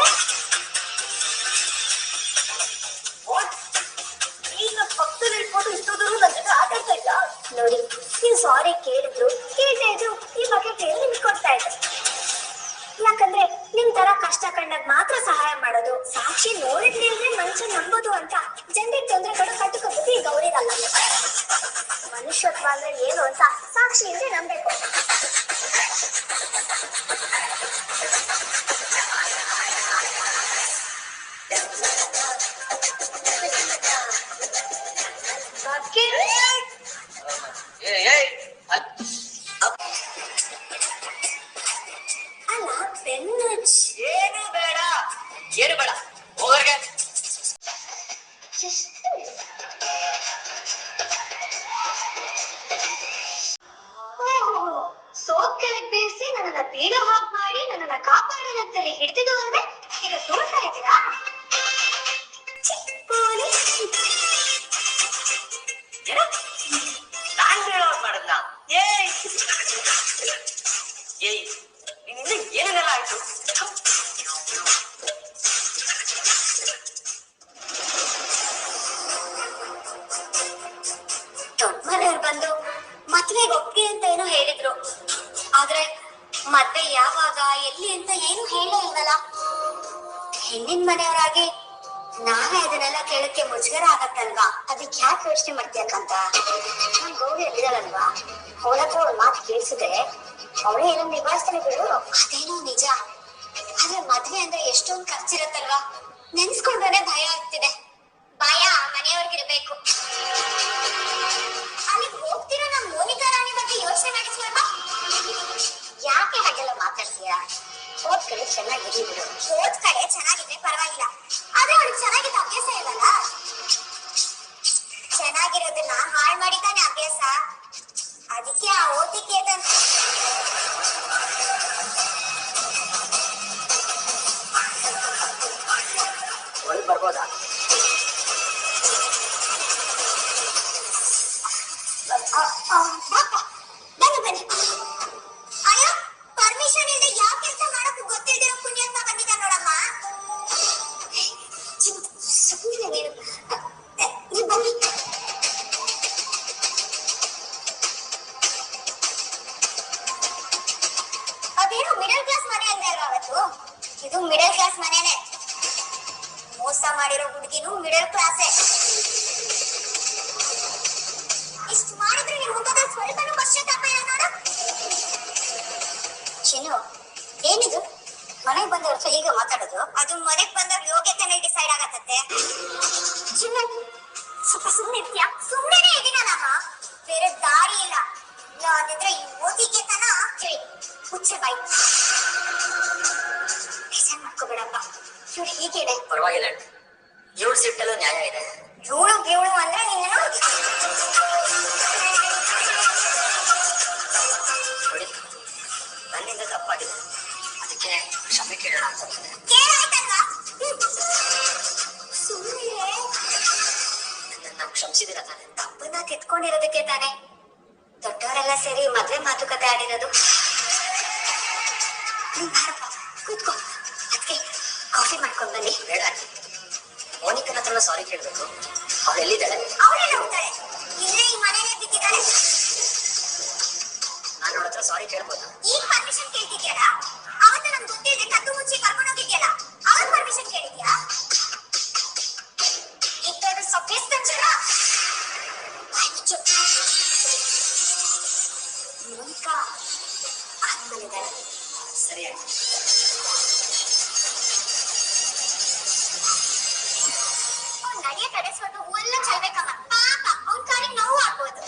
ಸಹಾಯ ಮಾಡೋದು, ಸಾಕ್ಷಿ ನೋಡಿದ್ರೆ ಮನುಷ್ಯ ನಂಬೋದು ಅಂತ ಜನರಿಗೆ ತೊಂದರೆ ಕೊಡೋ ಕಟ್ಟುಕ ಬುದ್ಧಿ ಗೌರಿರಲ್ಲ. ಮನುಷ್ಯತ್ವ ಅಂದ್ರೆ ಏನು ಅಂತ ಸಾಕ್ಷಿ ಇದ್ರೆ ನಂಬೇಕು. ಅಲ್ಲ ಬೆನ್ನಚ್ ಏನು ಬೇಡ, ಏನು ಬೇಡ, ಹೋಗರ್ಗೆ. ಸೋಪ್ ಕೆಳಗೆ ಬೇಯಿಸಿ ನನ್ನನ್ನ ಬೀಳೋ ಹಾಗೆ ಮಾಡಿ ನನ್ನನ್ನ ಕಾಪಾಡೋದಂತಲೇ ಹಿಡಿದಿದ್ದು ಅಂದ್ರೆ ಈಗ ತೋರ್ತಾ ಇದ್ದೀರಾ? ನಾನ್ ಹೇಳೋದ್ ಮಾಡಲ್ಲ. ಏಯ್ ನಿನ್ನಿಂದ ಏನೇನೆಲ್ಲ ಆಯ್ತು? ದೊಡ್ಡ ಮನೆಯವ್ರು ಬಂದು ಮದ್ವೆಗೆ ಒಪ್ಪಿಗೆ ಅಂತ ಏನೋ ಹೇಳಿದ್ರು, ಆದ್ರೆ ಮದ್ವೆ ಯಾವಾಗ ಎಲ್ಲಿ ಅಂತ ಏನು ಹೇಳೇ ಇಲ್ವಲ್ಲ. ಹೆಣ್ಣಿನ ಮನೆಯವರಾಗಿ ನಾವೇ ಅದನ್ನೆಲ್ಲ ಕೇಳಕ್ಕೆ ಮುಜುಗರ ಆಗತ್ತಲ್ವಾ? ಅದಕ್ಕೆ ಯಾಕೆ ಯೋಚನೆ ಮಾಡ್ತೀಯಕ್ಕಂತ? ನಾನ್ ಗೌರಿ ಎಲ್ಲಿದಾಳಲ್ವಾ, ಅವಳತ್ರ ಅವ್ಳ ಮಾತು ಕೇಳಿಸಿದ್ರೆ ಅವಳೇ ಏನೋ ನಿಭಾಯಿಸ್ತಾನೆ ಬಿಡು. ಅದೇನೋ ನಿಜ, ಆದ್ರೆ ಮದ್ವೆ ಅಂದ್ರೆ ಎಷ್ಟೊಂದು ಖರ್ಚಿರತ್ತಲ್ವಾ, ನೆನ್ಸ್ಕೊಂಡ್ರೆ ಭಯ ಆಗ್ತಿದೆ. ಭಯ ಮನೆಯವ್ರಿಗಿರ್ಬೇಕು. ಅಲ್ಲಿಗೆ ಹೋಗ್ತಿರೋ ನಮ್ ಮೋನಿಕಾ ರಾಣಿ ಬಗ್ಗೆ ಯೋಚನೆ ಮಾಡಿಸ್ಬೇಕ? ಯಾಕೆ ಹಾಗೆಲ್ಲ ಮಾತಾಡ್ತೀಯಾ? ಹೋದ್ ಕಡೆ ಚೆನ್ನಾಗಿರಿ ಬಿಡು. ಹೋದ್ ಕಡೆ ಚೆನ್ನಾಗಿದ್ರೆ ಪರವಾಗಿಲ್ಲ, ಆದ್ರೆ ಅವ್ಳಿಗೆ ಚೆನ್ನಾಗಿದ್ದ ಅಭ್ಯಾಸ ಇಲ್ಲಲ್ಲ. ಚೆನ್ನಾಗಿರೋದನ್ನ ಹಾಳು ಮಾಡಿದ್ದಾನೆ ಅಭ್ಯಾಸ. ಅದಕ್ಕೆ ಆ ಓದಿಕೆ ಒಳಗ್ ಬರ್ಬೋದಾ? ಬನ್ನಿ ಬನ್ನಿ. ಅಯ್ಯೋ, ಪರ್ಮಿಷನ್ ಇಲ್ಲದೆ ಯಾವ ಕೆಲಸ ಮಾಡಕ್ಕೂ ಗೊತ್ತಿಲ್ದಿರೋ ಪುಣ್ಯಾತ್ಮ ಬಂದಿದ್ದ ನೋಡಮ್ಮ. ಸುಮ್ಮನೆ ನೀವು ಬನ್ನಿ. ಅದೇನು ಮಿಡಲ್ ಕ್ಲಾಸ್ ಮನೆ ಅಂದೆ ಅಲ್ವಾ ಅವತ್ತು? ಇದು ಮಿಡಲ್ ಕ್ಲಾಸ್ ಮನೆನೇ. ಮೋಸ ಮಾಡಿರೋ ಹುಡುಗಿನೂ ಮಿಡಲ್ ಕ್ಲಾಸೇ. ಇಷ್ಟು ಮಾಡಿದ್ರೆ ನಿಮ್ ಮುಖದಲ್ಲಿ ಸ್ವಲ್ಪನೂ ಪಶ್ಚಾತ್ತಾಪ ಇಲ್ಲ ನೋಡು. ಚಿನ್ನು, ಏನಿದು ಮನೆಗೆ ಬಂದವ್ರ ಈಗ ಮಾತಾಡೋದು? ಅದು ಮನೆಗೆ ಬಂದವ್ರ ಯೋಗ್ಯತೆನೇ ಡಿಸೈಡ್ ಆಗತ್ತೆ. ಚಿನ್ನು, ಸ್ವಲ್ಪ ಸುಮ್ಮನೆ ಇರ್ತೀಯಾ? ಸುಮ್ಮನೆ ಇದೀನಲ್ಲಮ್ಮ, ಬೇರೆ ದಾರಿ ಇಲ್ಲ. ನಾನಿದ್ರೆ ಈ ಓದಿಗೆ ತನ ಹುಚ್ಚೆ ಬಾಯಿ. ಬೇಜಾರ್ ಮಾಡ್ಕೋಬೇಡಪ್ಪ, ಇವ್ರು ಹೀಗೇನೆ. ಪರವಾಗಿಲ್ಲ, ಇವಳು ಸಿಟ್ಟಲ್ಲೂ ನ್ಯಾಯ ಇದೆ. ಇವಳು ಅಂದ್ರೆ ನೀನು ನೋಡಿ, ನನ್ನಿಂದ ತಪ್ಪಾಗಿದೆ, ಅದಕ್ಕೆ ಕ್ಷಮೆ ಕೇಳೋಣ ಅಂತ ಬಂದೆ. ಕೇಳಾಯ್ತಲ್ವಾ? ಸುಮ್ಮನೆ ನನ್ನ ಕ್ಷಮಿಸಿದಿರ ತಾನೆ? ತಪ್ಪನ್ನ ತಿದ್ಕೊಂಡಿರೋದಕ್ಕೆ ತಾನೆ ದೊಡ್ಡವರೆಲ್ಲ ಸೇರಿ ಮದ್ವೆ ಮಾತುಕತೆ ಆಡಿರೋದು. ನೀನ್ ಬಾರಪ್ಪ, ಕೂತ್ಕೋ. ಅದಕ್ಕೆ ಕಾಫಿ ಮಾಡ್ಕೊಂಡ್ ಬನ್ನಿ. ಬೇಡ ಆಂಟಿ, ಮೋನಿಕನ ಹತ್ರ ಸಾರಿ ಕೇಳ್ಬೇಕು. ಅವಳು ಎಲ್ಲಿದ್ದಾಳೆ? ಅವಳೆಲ್ಲ ಹೋಗ್ತಾಳೆ, ಇಲ್ಲೇ ಈ ಮನೇನೆ ಬಿದ್ದಿದ್ದಾಳೆ. ನಾನು ಅವಳ ಹತ್ರ ಸಾರಿ ಕೇಳ್ಬೋದಾ? ಈಗ ಪರ್ಮಿಷನ್ ಕೇಳ್ತಿದ್ಯಲ್ಲ, ಅವತ್ತು ನಮ್ಗೆ ಗೊತ್ತಿಲ್ಲದೆ ಕದ್ದು ಮುಚ್ಚಿ ಕರ್ಕೊಂಡು ಹೋಗಿದ್ಯಲ್ಲ, ಅವತ್ತು ಪರ್ಮಿಷನ್ ಕೇಳಿದ್ಯಾ? ಇದ್ದೋದು ಸೊಪ್ಪೇಸ್ ತಂಚಲ. ಮೋನಿಕಾ ಆದ್ಮೇಲಿದ್ದಾಳೆ. ಸರಿ ಆಂಟಿ. ನಡೆಯ ತಡೆಸ್ಕೊಂಡು ಹೂವೆಲ್ಲ ಚೆಲ್ಬೇಕಮ್ಮ. ಪಾಪ ಅವ್ನ ಕಾಲಿಗೆ ನೋವು ಆಗ್ಬೋದು.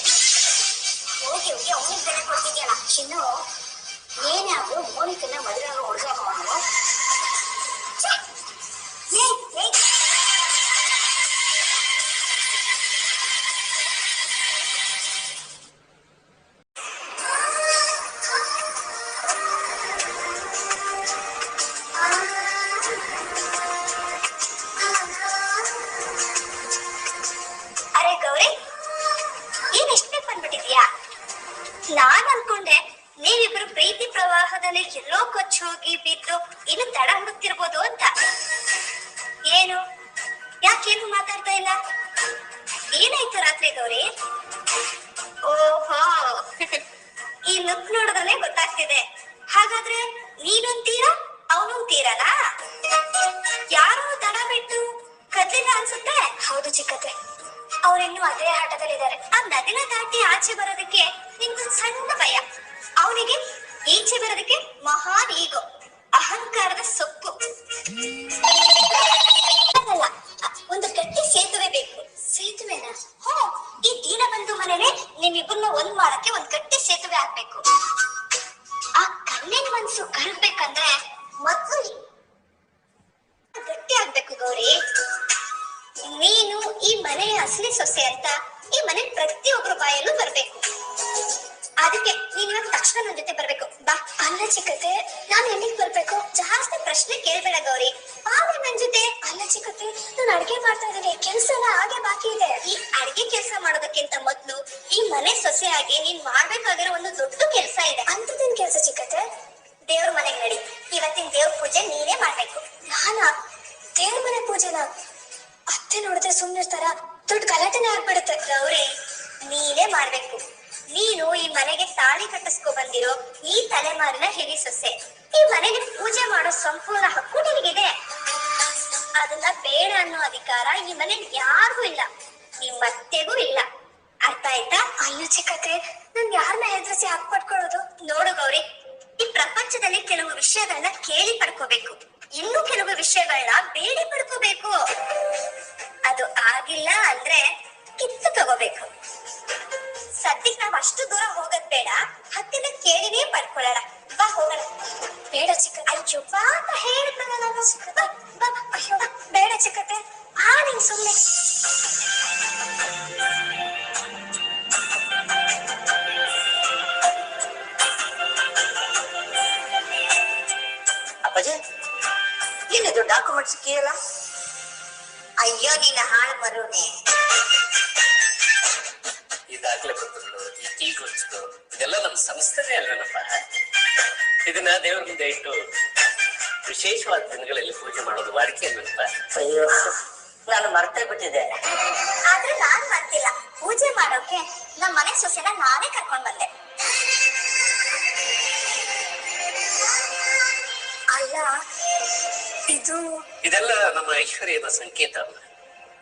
ಹೋಗಿ ಹೋಗಿ ಅವನಿಗೆ ಬೆಲೆ ಕೊಡ್ತಿದ್ಯಲ್ಲ. ಚಿನ್ನು, ಏನಾದ್ರು ಮೋನಿಕನ್ನ ಮದುವೆ ಆಗೋ ಹುಡುಗ ಅವನು. ಅರೆ ಗೌರಿ, ಏನ್ ಇಷ್ಟೇ ಬಂದ್ಬಿಟ್ಟಿದ್ಯಾ? ನಾನ್ ಅನ್ಕೊಂಡೆ ನೀವಿಬ್ರು ಪ್ರೀತಿ ಪ್ರವಾಹದಲ್ಲಿ ಎಲ್ಲೋ ಕೊಚ್ಚೋಗಿ ಬಿದ್ದು ಇನ್ನು ತಡ ಹುಡುಕ್ತಿರ್ಬೋದು ಅಂತ. ಏನು, ಯಾಕೇನು ಮಾತಾಡ್ತಾ ಇಲ್ಲ? ಏನಾಯ್ತು ರಾತ್ರಿ ಗೌರಿ? ಓಹೋ, ಈ ಲುಕ್ ನೋಡಿದ್ರೆ ಗೊತ್ತಾಗ್ತಿದೆ. ಹಾಗಾದ್ರೆ ನೀನೊಂದ್ ತೀರಾ ಅವನೊಂದ್ ತೀರನಾ? ಯಾರೋ ದಡ ಬಿಟ್ಟು ಕದ್ಲಿಲ್ಲ ಅನ್ಸುತ್ತೆ. ಹೌದು ಚಿಕ್ಕತ್ತೆ, ಅವ್ರಿನ್ನೂ ಅದೇ ಹಠದಲ್ಲಿದ್ದಾರೆ. ಆ ನದಿನ ದಾಟಿ ಆಚೆ ಬರೋದಕ್ಕೆ ನಿಮ್ಗೊಂದು ಸಣ್ಣ ಭಯ, ಅವನಿಗೆ ಈಚೆ ಬರೋದಕ್ಕೆ ಮಹಾನ್ ಈಗೋ, ಅಹಂಕಾರದ ಸೊಪ್ಪು. ಅಲ್ಲ, ಒಂದು ಗಟ್ಟಿ ಸೇತುವೆ ಬೇಕು. ಸೇತುವೆನಾ? ಹೋ, ಈ ದೀನಬಂಧು ಮನೇನೆ ನಿಮ್ಮಿಬ್ಬರನ್ನ ಒಂದ್ ಮಾಡಕ್ಕೆ ಒಂದ್ ಗಟ್ಟಿ ಸೇತುವೆ ಆಗ್ಬೇಕು. ಆ ಕಣ್ಣಿನ ಮನ್ಸು ಕರಗ್ಬೇಕಂದ್ರೆ ಮೊದ್ಲು ಗಟ್ಟಿ ಆಗ್ಬೇಕು ಗೌರಿ. ನೀನು ಈ ಮನೆಯ ಅಸಲಿ ಸೊಸೆ ಅಂತ ಈ ಮನೆ ಪ್ರತಿಯೊಬ್ಬರ ಬಾಯಲ್ಲೂ ಬರ್ಬೇಕು. ಅದಕ್ಕೆ ನೀನ್ ಇವಾಗ ತಕ್ಷಣ ನನ್ ಜೊತೆ ಬರ್ಬೇಕು ಬಾ. ಅಲ್ಲ ಚಿಕ್ಕತೆ, ನಾನ್ ಎಲ್ಲಿಗೆ ಬರ್ಬೇಕು? ಜಾಸ್ತಿ ಪ್ರಶ್ನೆ ಕೇಳ್ಬೇಡ ಗೌರಿ, ಬಾವೆ ನನ್ ಜೊತೆ. ಅಲ್ಲ ಚಿಕ್ಕತೆ, ನಾನು ಅಡ್ಗೆ ಮಾಡ್ತಾ ಇದ್ದೀನಿ, ಕೆಲ್ಸ ಎಲ್ಲ ಹಾಗೆ ಬಾಕಿ ಇದೆ. ಈ ಅಡ್ಗೆ ಕೆಲಸ ಮಾಡೋದಕ್ಕಿಂತ ಮೊದ್ಲು ಈ ಮನೆ ಸೊಸೆಯಾಗಿ ನೀನ್ ಮಾಡ್ಬೇಕಾಗಿರೋ ಒಂದು ದೊಡ್ಡ ಕೆಲ್ಸ ಇದೆ. ಅಂತದೇನ್ ಕೆಲ್ಸ ಚಿಕ್ಕತೆ? ದೇವ್ರ ಮನೆಗೆ ನಡಿ, ಇವತ್ತಿನ ದೇವ್ರ ಪೂಜೆ ನೀನೇ ಮಾಡ್ಬೇಕು. ನಾನಾ ದೇವ್ರ ಮನೆ ಪೂಜೆನ? ಅತ್ತೆ ನೋಡಿದ್ರೆ ಸುಮ್ನಿರ್ತಾರ? ದೊಡ್ಡ ಗಲಾಟೆನೇ ಆಗ್ಬಿಡುತ್ತೆ. ಗೌರಿ, ನೀನೇ ಮಾಡ್ಬೇಕು. ನೀನು ಈ ಮನೆಗೆ ತಾಳಿ ಕಟ್ಟಿಸ್ಕೊ ಬಂದಿರೋ ಈ ತಲೆಮಾರಿನ ಹಿರಿ ಸೊಸೆ. ಈ ಮನೆಗೆ ಪೂಜೆ ಮಾಡೋ ಸಂಪೂರ್ಣ ಹಕ್ಕು ನಿನಗಿದೆ. ಅದನ್ನ ಬೇಡ ಅನ್ನೋ ಅಧಿಕಾರ ಈ ಮನೆಗೆ ಯಾರಿಗೂ ಇಲ್ಲ, ನಿಮ್ ಅತ್ತೆಗೂ ಇಲ್ಲ. ಅರ್ಥ ಆಯ್ತಾ? ಅಲ್ಲ ಚಿಕ್ಕತೆ, ನನ್ ಯಾರನ್ನ ಹೆದರಿಸಿ ಹಾಕ್ ಪಡ್ಕೊಳ್ಳೋದು? ನೋಡು ಗೌರಿ, ಈ ಪ್ರಪಂಚದಲ್ಲಿ ಕೆಲವು ವಿಷಯಗಳನ್ನ ಕೇಳಿ ಪಡ್ಕೋಬೇಕು, ಇನ್ನು ಕೆಲವು ವಿಷಯಗಳನ್ನ ಬೇಡಿ ಪಡ್ಕೋಬೇಕು. ಅದು ಆಗಿಲ್ಲ ಅಂದ್ರೆ ಕಿತ್ತು ತಗೋಬೇಕು. ಸದ್ಯಕ್ಕೆ ನಾವ್ ಅಷ್ಟು ದೂರ ಹೋಗೋದ್ ಬೇಡ, ಹತ್ತಿನ ಕೇಳಿನೇ ಪಡ್ಕೊಳ್ಳೋಣ. ಬಾ ಹೋಗೋಣ. ಬೇಡ ಚಿಕ್ಕ, ಅಯ್ಯೋ ಬಾ ಅಂತ ಹೇಳಿದ್ನಲ್ಲ ನಾನು. ಬಾ, ಅಯ್ಯೋ ಬೇಡ ಚಿಕ್ಕತೆ, ನೀನ್ ಸುಮ್ಮನೆ. ಅಪ್ಪಾಜಿ, ಏನಿದು ಡಾಕ್ಯುಮೆಂಟ್ಸ್ ಕೇಳಲ್ಲ? ಅಯ್ಯೋ ನಿನ್ನ ಹಾಳು ಮರುನೆ, ಈ ದಾಖಲೆ ಪತ್ರಗಳು, ಈ ಕೀ ಗುರುತು, ಇದೆಲ್ಲ ನಮ್ಮ ಸಂಸ್ಥೆನೇ ಅಲ್ವೇನಪ್ಪ. ಇದನ್ನ ದೇವ್ರ ಮುಂದೆ ಇಟ್ಟು ವಿಶೇಷವಾದ ದಿನಗಳಲ್ಲಿ ಪೂಜೆ ಮಾಡೋದು ವಾಡಿಕೆ ಅಲ್ವೇನಪ್ಪ. ಅಯ್ಯೋ, ನಾನು ಮರ್ತೇ ಬಿಟ್ಟಿದ್ದೆ. ಆದ್ರೆ ನಾನ್ ಮರ್ತಿಲ್ಲ. ಪೂಜೆ ಮಾಡೋಕೆ ನಮ್ಮ ಮನೆ ಸೊಸೆನ ನಾನೇ ಕರ್ಕೊಂಡ್ ಬಂದೆ. ಅಲ್ಲ, ಇದೆಲ್ಲ ನಮ್ಮ ಐಶ್ವರ್ಯದ ಸಂಕೇತ.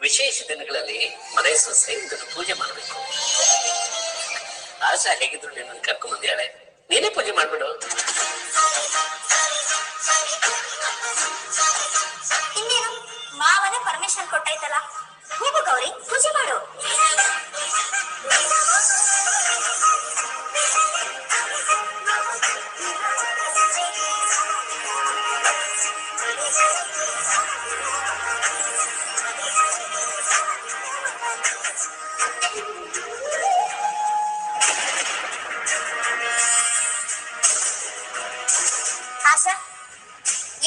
ವಿಶೇಷ ದಿನಗಳಲ್ಲಿ ಮನೆ ಸೊಸೆ ಇದನ್ನು ಪೂಜೆ ಮಾಡಬೇಕು. ಆಶಾ ಹೇಗಿದ್ರು ನಿನ್ನ ಕರ್ಕೊಂಡ್ ಬಂದಿಯಾಳೆ, ನೀನೇ ಪೂಜೆ ಮಾಡ್ಬಿಡು. ಇನ್ನೇನು, ಮಾವನೇ ಪರ್ಮಿಷನ್ ಕೊಟ್ಟಾಯ್ತಲ್ಲ, ಹೋಗು ಗೌರಿ, ಪೂಜೆ ಮಾಡು. ಆಶಾ,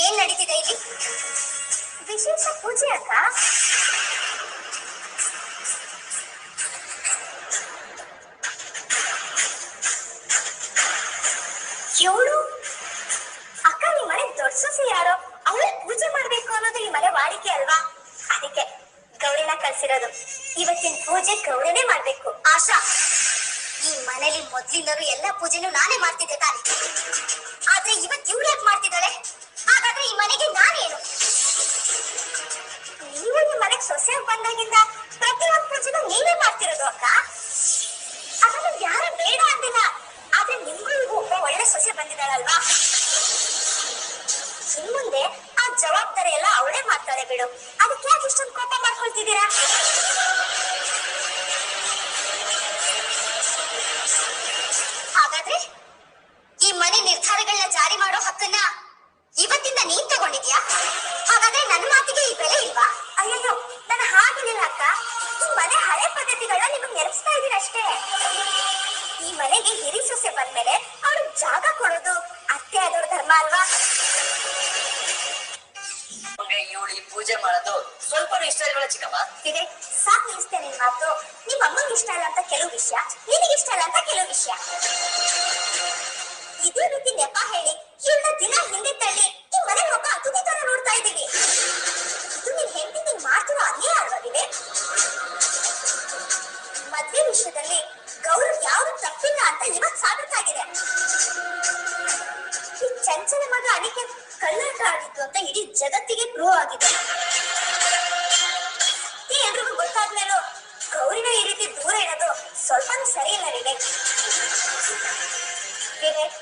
ಏನ್ ನಡೀತಿದೆ ಇಲ್ಲಿ? ವಿಶೇಷ ಪೂಜೆ ಅಕ್ಕ? ಇವಳು ಅಕ್ಕ, ಈ ಮನೆ ದೊಡ್ಡ ಸೊಸೆ ಯಾರೋ, ಅವಳು ಪೂಜೆ ಮಾಡ್ಬೇಕು ಅನ್ನೋದು ಈ ಮನೆ ವಾಡಿಕೆ ಅಲ್ವಾ? ಅದಕ್ಕೆ ಗೌರಿನ ಕಳ್ಸಿರೋದು. ಇವತ್ತಿನ ಪೂಜೆ ಗೌರಿನೇ ಮಾಡ್ಬೇಕು. ಆಶಾ, ಈ ಮನೇಲಿ ಮೊದ್ಲಿಂದಲೂ ಎಲ್ಲ ಪೂಜೆನೂ ನಾನೇ ಮಾಡ್ತಿದ್ದೆ ತಾನೆ, ಆದ್ರೆ ಇವತ್ತು ಇವಳು ಯಾಕೆ ಮಾಡ್ತಿದ್ದಾಳೆ? ಹಾಗಾದ್ರೆ ಈ ಮನೆಗೆ ನಾನೇನು? ನೀವು ಈ ಮನೆಗೆ ಸೊಸೆಯಾಗಿ ಬಂದಾಗಿಂದ ಪ್ರತಿಯೊಂದು ಪೂಜೆನೂ ನೀವೇ ಮಾಡ್ತಿರೋದು ಅಕ್ಕ. ಅದನ್ನ ಯಾರು ಬೇಡ ಅಂದಿಲ್ಲ, ಆದ್ರೆ ನಿಮ್ಗೂ ಒಬ್ಬ ಒಳ್ಳೆ ಸೊಸೆ ಬಂದಿದ್ದಾಳಲ್ವಾ? ಇನ್ ಮುಂದೆ ಆ ಜವಾಬ್ದಾರಿ ಎಲ್ಲ ಅವಳೇ ಮಾಡ್ತಾಳೆ ಬಿಡು. ಅದಕ್ಕೆ ಯಾಕೆ ಇಷ್ಟೊಂದು ಕೋಪ ಮಾಡ್ಕೊಳ್ತಿದ್ದೀರಾ? ಹಾಗಾದ್ರೆ ಈ ಮನೆ ನಿರ್ಧಾರಗಳನ್ನ ಜಾರಿ ಮಾಡೋ ಹಕ್ಕನ್ನ ಇವತ್ತಿಂದ ನೀನ್ ತಗೊಂಡಿದ್ಯಾ? ಹಾಗಾದ್ರೆ ನನ್ನ ಮಾತಿಗೆ ಈ ಬೆಲೆ ಇಲ್ವಾ? ಅಯ್ಯಯ್ಯೋ, ನಾನು ಹಾಗೇನಿಲ್ಲ ಅಕ್ಕ, ಈ ಮನೆ ಹಳೆ ಪದ್ಧತಿಗಳನ್ನ ನಿಮಗೆ ನೆನಪಿಸ್ತಾ ಇದ್ದೀನಿ ಅಷ್ಟೇ. ಈ ಮನೆಗೆ ಹಿರಿ ಸೊಸೆ ಬಂದ್ಮೇಲೆ ಅವ್ರಿಗೆ ಜಾಗ ಕೊಡೋದು ಅತ್ತೆ ಆದವ್ರ ಧರ್ಮ ಅಲ್ವಾ? ಇವಳು ಈ ಪೂಜೆ ಮಾಡೋದು ಸ್ವಲ್ಪ ಇಷ್ಟ ಇಲ್ವಲ್ಲ ಚಿಕ್ಕಮ್ಮ? ಇದೆ, ಸಾಕು ನಿಲ್ಸ್ತೇನೆ ನಿನ್ ಮಾತು. ನಿಮ್ಮ ಅಮ್ಮಂಗೆ ಇಷ್ಟ ಇಲ್ಲ ಅಂತ ಕೆಲವು ವಿಷಯ, ನಿನಗೆ ಇಷ್ಟ ಇಲ್ಲ ಅಂತ ಕೆಲವು ವಿಷಯ. ಇದೇ ರೀತಿ ನೆಪ ಹೇಳಿ ಇವಳನ್ನ ದಿನ ಹಿಂದೆ ತಳ್ಳಿ ಈ ಮನೆ ಒಬ್ಬ ಅತಿಥಿ ತರ ನೋಡ್ತಾ ಇದ್ದೀವಿ. ಇದು ನಿನ್ ಹೆಂಡತಿ ನೀನ್ ಮಾಡ್ತಿರೋ ಅನ್ಯಾಯ ಅಲ್ವಾಗಿದೆ? ಮದ್ವೆ ವಿಷಯದಲ್ಲಿ ಗೌರವ್ ಯಾವ್ದು ತಪ್ಪಿಲ್ಲ ಅಂತ ಇವತ್ ಸಾಬೀತಾಗಿದೆ. ಈ ಚಂಚಲ ಮಗ ಅಡಿಕೆ ಕಳ್ಳಾಟ ಆಗಿತ್ತು ಅಂತ ಇಡೀ ಜಗತ್ತಿಗೆ ಈ ಎಲ್ರಿಗೂ ಗೊತ್ತಾದ್ಮೇಲೂ ಗೌರಿನ ಈ ರೀತಿ ದೂರ ಇಡೋದು ಸ್ವಲ್ಪನೂ ಸರಿ ಇಲ್ಲ ವಿವೇಕ್. ವಿವೇಕ್,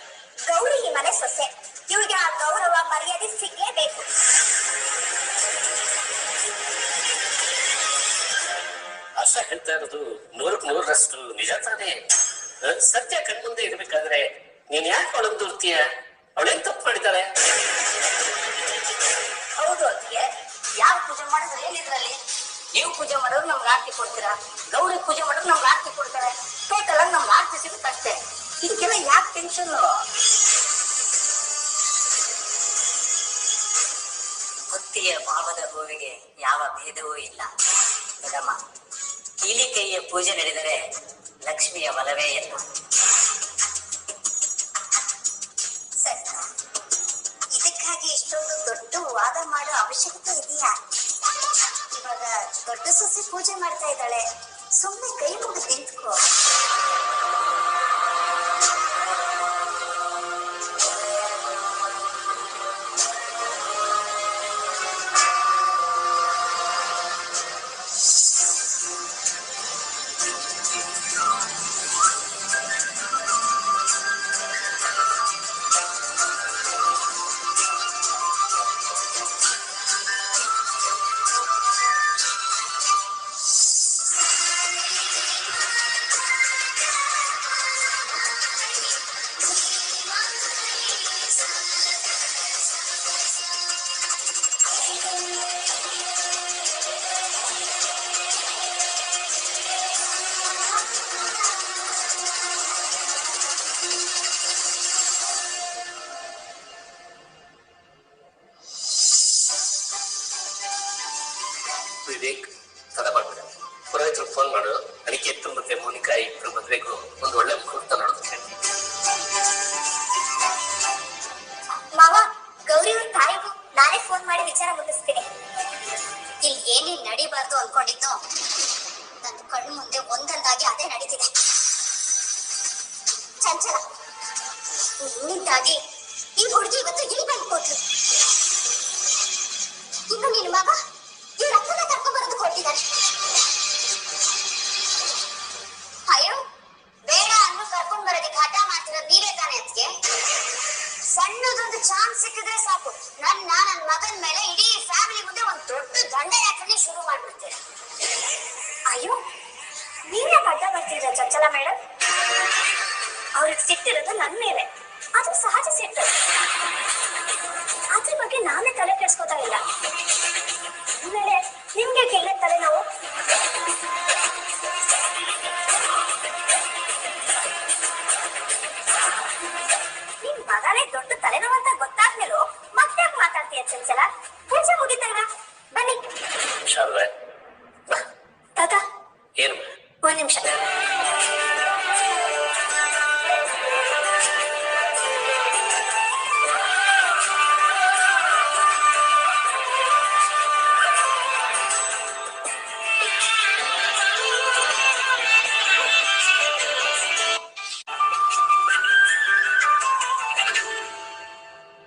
ಗೌರಿ ಈ ಮನೆ ಸೊಸೆ, ಇವಳಿಗೆ ಆ ಗೌರವ ಮರ್ಯಾದೆ ಸಿಗ್ಲೇಬೇಕು. ಆಶಾ ಹೇಳ್ತಾ ಇರೋದು 100% ನಿಜ ತಾನೇ. ಸತ್ಯ ಕಣ್ಮುಂದೆ ಇರ್ಬೇಕಾದ್ರೆ ನೀನ್ ಯಾಕೆ ಅವಳನ್ನು ದೂರ್ತೀಯ? ಅವಳೇನ್ ತಪ್ಪು ಮಾಡಿದ್ದಾಳೆ? ಹೌದು ಅದಕ್ಕೆ ಯಾರು ಪೂಜೆ ಮಾಡಿದ್ರೆ ಏನಿದ್ರಲ್ಲಿ? ನೀವು ಪೂಜೆ ಮಾಡೋರು ನಮ್ಗೆ ಆರತಿ ಕೊಡ್ತೀರಾ, ಗೌರಿ ಪೂಜೆ ಮಾಡೋರು ನಮ್ಗೆ ಆರತಿ ಕೊಡ್ತಾರೆ, ಟೋಟಲ್ ಆಗಿ ನಮ್ಗೆ ಆರತಿ ಸಿಗುತ್ತೆ ಅಷ್ಟೇ. ಇದಕ್ಕೆಲ್ಲ ಯಾಕೆ ಟೆನ್ಷನ್? ಭಕ್ತಿಯ ಭಾವದ ಗೋವಿಗೆ ಯಾವ ಭೇದವೂ ಇಲ್ಲ. ಮೇಡಮ್ಮ, ಕೀಲಿ ಕೈಯ ಪೂಜೆ ನಡೆದರೆ ಲಕ್ಷ್ಮಿಯ ಬಲವೇ ಇಲ್ಲ. ಸರಿ, ಇದಕ್ಕಾಗಿ ಇಷ್ಟೊಂದು ದೊಡ್ಡ ವಾದ ಮಾಡೋ ಅವಶ್ಯಕತೆ ಇದೆಯಾ? ಇವಾಗ ದೊಡ್ಡ ಸೊಸೆ ಪೂಜೆ ಮಾಡ್ತಾ ಇದ್ದಾಳೆ, ಸುಮ್ಮನೆ ಕೈ ಮುಗಿದು ನಿಂತ್ಕೋ. ವಿವೇಕ್, ತಡಬಾರ್ದು. ಪುರೋಹಿತರು ಫೋನ್ ಮಾಡು. ಅನಿಕೇತ್ ಮತ್ತೆ ಮೋನಿಕಾ ಇಬ್ರು ಮದ್ವೆಗೂ ಒಂದು ಒಳ್ಳೆ ಮುಹೂರ್ತ ನೋಡೋದಕ್ಕೆ. ಮಾವ, ಗೌರಿ ಅವ್ರ ತಾಯಿಗೂ ನಾನೇ ಫೋನ್ ಮಾಡಿ ವಿಚಾರ ಮುಗಿಸ್ತೀನಿ. ಇಲ್ಲಿ ಏನೇನ್ ನಡಿಬಾರ್ದು ಅನ್ಕೊಂಡಿದ್ದು ನನ್ನ ಕಣ್ಣು ಮುಂದೆ ಒಂದೊಂದಾಗಿ ಅದೇ ನಡೀತಿದೆ. ಚಂಚಲ, ನಿನ್ನಿಂದಾಗಿ ಈ ಹುಡುಗಿ ಇವತ್ತು ಇಲ್ಲಿ ಬಂದ್ಕೊಟ್ಲು. ಇನ್ನು ನಿನ್ನ ಮಗ ಇವ್ರ ಅಪ್ಪನ ಕರ್ಕೊಂಡ್ ಬರೋದು ಕೊಟ್ಟಿದ್ದಾರೆ. ಅಯ್ಯೋ, ಬೇಡ ಅನ್ನು ಕರ್ಕೊಂಡ್ ಬರೋದಕ್ಕೆ ಹಠ ಮಾಡ್ತಿರೋದು ನೀವೇ ತಾನೇ? ಅದಕ್ಕೆ ಸಣ್ಣದೊಂದು ಚಾನ್ಸ್ ಸಿಕ್ಕಿದ್ರೆ ಸಾಕು, ನನ್ನ ಮಗನ ಮೇಲೆ ಇಡೀ ಫ್ಯಾಮಿಲಿ ಮುಂದೆ ಒಂದು ದೊಡ್ಡ ದಂಡಯಾತ್ರೆ ಶುರು ಮಾಡ್ಬಿಡ್ತೀರ. ಅಯ್ಯೋ, ನೀವೇ ಅಡ್ಡ ಬರ್ತೀರ ಚಂಚಲ ಮೇಡಮ್? ಅವ್ರಿಗೆ ಸಿಟ್ಟಿರೋದು ನನ್ನ ಮೇಲೆ, ಅದು ಸಹಜ ಸಿಟ್ಟು. ಅದ್ರ ಬಗ್ಗೆ ನಾನೇ ತಲೆ ಕೆಡ್ಸ್ಕೊತಾ ಇಲ್ಲ. ಆಮೇಲೆ ನಿಮ್ಗೆ ಕೆಲ್ಲ ತಲೆನೋವು? ನಿಮ್ ಮಗನೇ ದೊಡ್ಡ ತಲೆನೋವು ಅಂತ ಗೊತ್ತಾದ್ಮೇಲೂ ಮತ್ತೆ ಮಾತಾಡ್ತೀಯ ಚಂಚಲ? ಪೂಜೆ ಮುಗಿತಲ್ವಾ? ಬನ್ನಿ. ತಾತ, ಏನು? ಒಂದ್ ನಿಮಿಷ.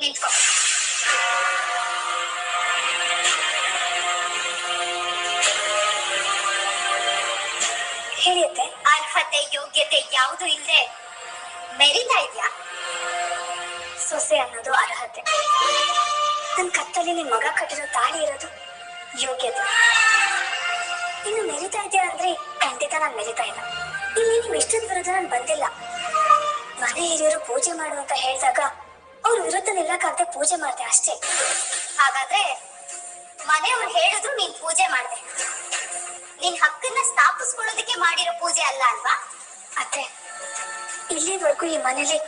ನಿಂತ್ಕೋ. ಹೇಳಿಯತ್ತೆ, ಅರ್ಹತೆ ಯೋಗ್ಯತೆ ಯಾವುದು ಇಲ್ಲದೆ ಮೆರಿತಾ ಇದ್ಯಾ? ಸೊಸೆ ಅನ್ನೋದು ಅರ್ಹತೆ. ನನ್ ಕತ್ತಲ್ಲಿ ನಿನ್ ಮಗ ಕಟ್ಟಿರೋ ತಾಳಿ ಇರೋದು ಯೋಗ್ಯತೆ. ಇನ್ನು ಮೆರಿತಾ ಇದೆಯಾ ಅಂದ್ರೆ ಖಂಡಿತ ನಾನ್ ಮೆರಿತಾ ಇಲ್ಲ. ಇಲ್ಲಿ ನಿಮ್ ಇಷ್ಟದ ವಿರುದ್ಧ ನಾನ್ ಬಂದಿಲ್ಲ. ಮನೆ ಹಿರಿಯರು ಪೂಜೆ ಮಾಡು ಅಂತ ಹೇಳಿದಾಗ ಅವ್ರ ವಿರುದ್ಧ ನಿಲ್ಲಕ್ಕಾಗದೆ ಪೂಜೆ ಮಾಡ್ದೆ ಅಷ್ಟೇ. ಹಾಗಾದ್ರೆ ಮನೆಯವ್ರು ಹೇಳಿದ್ರು ನೀನ್ ಪೂಜೆ ಮಾಡ್ದೆ, ನಿನ್ ಹಕ್ಕನ್ನ ಸ್ಥಾಪಿಸ್ಕೊಳ್ಳೋದಕ್ಕೆ ಮಾಡಿರೋ ಪೂಜೆ ಅಲ್ಲ ಅಲ್ವಾ? ಅತ್ತೆ, ಇಲ್ಲಿವರೆಗೂ ಈ ಮನೇಲಿ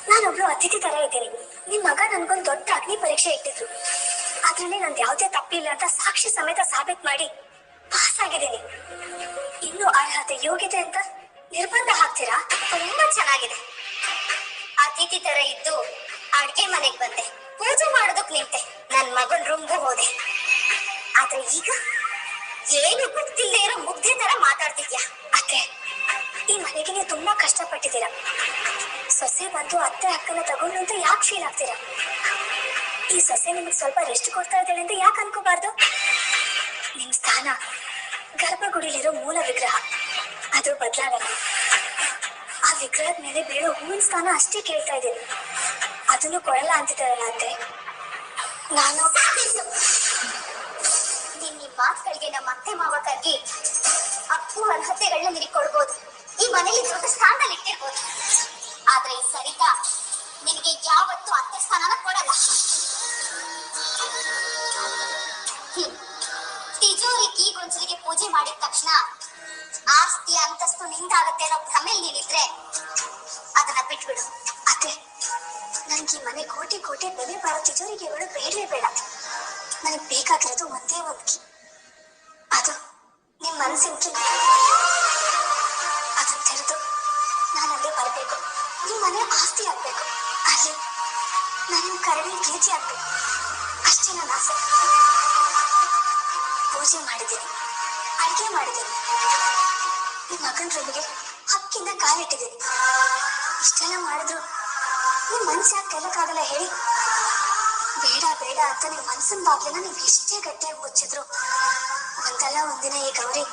ನಾನೊಬ್ಳು ಅತಿಥಿ ತರ ಇದ್ದೀನಿ. ನಿಮ್ ಮಗ ನನ್ಗೊಂದು ದೊಡ್ಡ ಅಗ್ನಿ ಪರೀಕ್ಷೆ ಇಟ್ಟಿದ್ರು. ಅದ್ರಲ್ಲಿ ನಂದು ಯಾವುದೇ ತಪ್ಪಿಲ್ಲ ಅಂತ ಸಾಕ್ಷಿ ಸಮೇತ ಸಾಬೀತ್ ಮಾಡಿ ಪಾಸ್ ಆಗಿದ್ದೀನಿ. ಇನ್ನು ಅರ್ಹತೆ ಯೋಗ್ಯತೆ ಅಂತ ನಿರ್ಬಂಧ ಹಾಕ್ತೀರಾ? ತುಂಬಾ ಚೆನ್ನಾಗಿದೆ. ಅತಿಥಿ ತರ ಇದ್ದು ಅಡ್ಗೆ ಮನೆಗ್ ಬಂದೆ, ಪೂಜೆ ಮಾಡೋದಕ್ ನಿಂತೆ, ನನ್ ಮಗನ್ ರೂಮ್ಗೂ ಹೋದೆ. ಆದ್ರೆ ಈಗ ಏನು ಗೊತ್ತಿಲ್ಲದೆ ಇರೋ ಮುಗ್ಧೆ ತರ ಮಾತಾಡ್ತಿದ್ಯಾ? ಅತ್ತೆ, ಈ ಮನೆಗೆ ನೀವು ತುಂಬಾ ಕಷ್ಟಪಟ್ಟಿದ್ದೀರಾ. ಸೊಸೆ ಬಂದು ಅತ್ತೆ ಹಕ್ಕನ್ನ ತಗೊಂಡು ಅಂತ ಯಾಕೆ ಫೀಲ್ ಆಗ್ತೀರಾ? ಈ ಸೊಸೆ ನಿಮಗೆ ಸ್ವಲ್ಪ ರೆಸ್ಟ್ ಕೊಡ್ತಾ ಇದ್ದಾಳೆ ಅಂತ ಯಾಕೆ ಅನ್ಕೋಬಾರ್ದು? ನಿಮ್ ಸ್ಥಾನ ಗರ್ಭಗುಡಿಲಿರೋ ಮೂಲ ವಿಗ್ರಹ, ಅದು ಬದಲಾಗಲ್ಲ. ಆ ವಿಗ್ರಹದ ಮೇಲೆ ಬೀಳೋ ಹೂವಿನ ಸ್ಥಾನ ಅಷ್ಟೇ ಕೇಳ್ತಾ ಇದ್ದೀನಿ. ಅದನ್ನು ಕೊಡಲ್ಲ ಅಂತಿದ್ದಾರಲ್ಲ ಅತ್ತೆ. ನಾನು ನಿನ್ನ ಮಾತುಗಳಿಗೆ ನಮ್ಮ ಅತ್ತೆ ಮಾವಕ್ಕಾಗಿ ಅಪ್ಪು ಅರ್ಹತೆಗಳನ್ನ ನಿನಗೆ ಕೊಡ್ಬೋದು, ಈ ಮನೇಲಿ ದೊಡ್ಡ ಸ್ಥಾನದಲ್ಲಿ ಇಟ್ಟಿರ್ಬೋದು. ಆದ್ರೆ ಈ ಸರಿತಾ ನಿನಗೆ ಯಾವತ್ತೂ ಅತ್ತೆ ಸ್ಥಾನನ ಕೊಡಲ್ಲ. ತಿಜೋರಿ ಕೀಗೊಂಚಲಿಗೆ ಪೂಜೆ ಮಾಡಿದ ತಕ್ಷಣ ಆಸ್ತಿ ಅಂತಸ್ತು ನಿಂದಾಗತ್ತೆ ಅನ್ನೋ ಭ್ರಮೆಲ್ ನೀನಿದ್ರೆ ಅದನ್ನ ಬಿಟ್ಬಿಡು. ಅತ್ತೆ, ನನ್ಗೆ ಈ ಮನೆ ಕೋಟಿ ಕೋಟಿ ಬೆಲೆ ಬಾಳೋ ತಿಜೋರಿಗೆಗಳು ಬೇಡವೇ ಬೇಡ. ನನಗೆ ಬೇಕಾಗಿರೋದು ಒಂದೇ ಒಂದು ಕೀ, ಅದು ನಿಮ್ ಮನಸ್ಸಿನ ಕೀ. ಅದನ್ನ ತೆರೆದು ನಾನಲ್ಲಿ ಬರ್ಬೇಕು, ಈ ಮನೆ ಆಸ್ತಿ ಆಗ್ಬೇಕು, ಅಲ್ಲಿ ನಾನು ಕರಡಿ ಪ್ರೀತಿ ಆಗ್ಬೇಕು. ಅಷ್ಟೇ ನನ್ನ ಆಸೆ. ಪೂಜೆ ಮಾಡಿದ್ದೀನಿ, ಅಡಿಗೆ ಮಾಡಿದ್ದೀನಿ, ನಿಮ್ ಮಗನ ರೂಮಿಗೆ ಹಕ್ಕಿಂದ ಕಾಲಿಟ್ಟಿದ್ದೀನಿ. ಇಷ್ಟೆಲ್ಲ ಮಾಡಿದ್ರು ನಿಮ್ ಮನ್ಸು ಯಾಕೆ ಗೆಲ್ಲಕ್ಕಾಗಲ್ಲ ಹೇಳಿ? ಬೇಡ ಬೇಡ ಅಂತ ನಿಮ್ ಮನ್ಸಿನ ಬಾಗ್ಲನ್ನ ನೀವು ಎಷ್ಟೇ ಗಟ್ಟಿಯಾಗಿ ಮುಚ್ಚಿದ್ರು ಒಂದಲ್ಲ ಒಂದಿನ ಈ ಗೌರಿ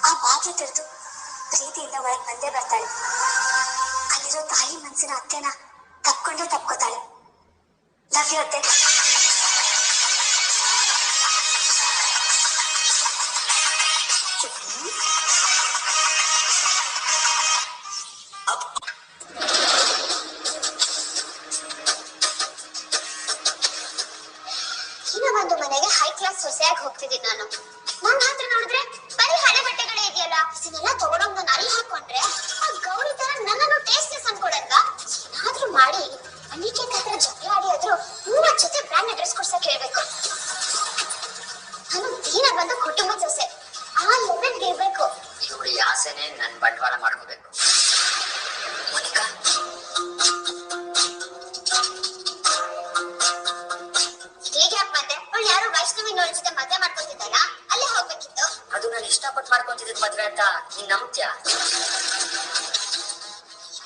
ಆ ಬಾಗ್ಲು ತೆರೆದು ಪ್ರೀತಿಯಿಂದ ಒಳಗೆ ಬಂದೇ ಬರ್ತಾಳೆ. ಅಲ್ಲಿರೋ ತಾಯಿ ಮನ್ಸಿನ ಅತ್ತೆನ ತಪ್ಕೊಂಡೇ ತಪ್ಕೋತಾಳೆ. ಲವ್ ಯು ಅತ್ತೆ. ಒಂದು ಮನೆಗೆ ಹೈ ಕ್ಲಾಸ್ ಸೊಸೆಯಾಗಿ ಹೋಗ್ತಿದ್ದೀನಿ ನಾನು. ನನ್ನ ಹತ್ರ ನೋಡಿದ್ರೆ ಬರೀ ಹಳೆ ಬಟ್ಟೆಗಳೇ ಇದೆಯಲ್ಲ, ಇದನ್ನೆಲ್ಲ ತಗೊಂಡೋಗ್ ನಾನು ಅಲ್ಲಿ ಹಾಕೊಂಡ್ರೆ ಆ ಗೌರಿ ತರ ನನ್ನನ್ನು ಟೇಸ್ಟ್ಲೆಸ್ ಅನ್ಕೊಡಲ್ವಾ? ಏನಾದ್ರೂ ಮಾಡಿ ಅನಿಕೇತ್ ಹತ್ರ ಜಗಳ ಆಡಿ ಆದ್ರೂ 3 ಜೊತೆ ಬ್ರ್ಯಾಂಡ್ ಡ್ರೆಸ್ ಕೊಡ್ಸಕ್ ಹೇಳ್ಬೇಕು. ನಾನು ದೀನ ಬಂದು ಕುಟುಂಬದ ಸೊಸೆ, ಆ ಲೆವೆಲ್ಗೆ ಇರ್ಬೇಕು. ಇವಳು ಈ ಆಸೆನೆ ನನ್ ಬಂಡವಾಳ ಮಾಡ್ಕೋಬೇಕು. ಮೋನಿಕಾ, ಯಾರು ವೈಷ್ಣವಿ ನೋಡ್ ಜೊತೆ ಮದ್ವೆ ಮಾಡ್ಕೊತಿದ್ದಲ್ಲ, ಅಲ್ಲೇ ಹೋಗ್ಬೇಕಿತ್ತು. ಅದು ನಾನು ಇಷ್ಟಪಟ್ಟು ಮಾಡ್ಕೊಂತಿದ್ದ ಮದ್ವೆ ಅಂತ ನೀನ್ ನಂಬ್ತ್ಯಾ?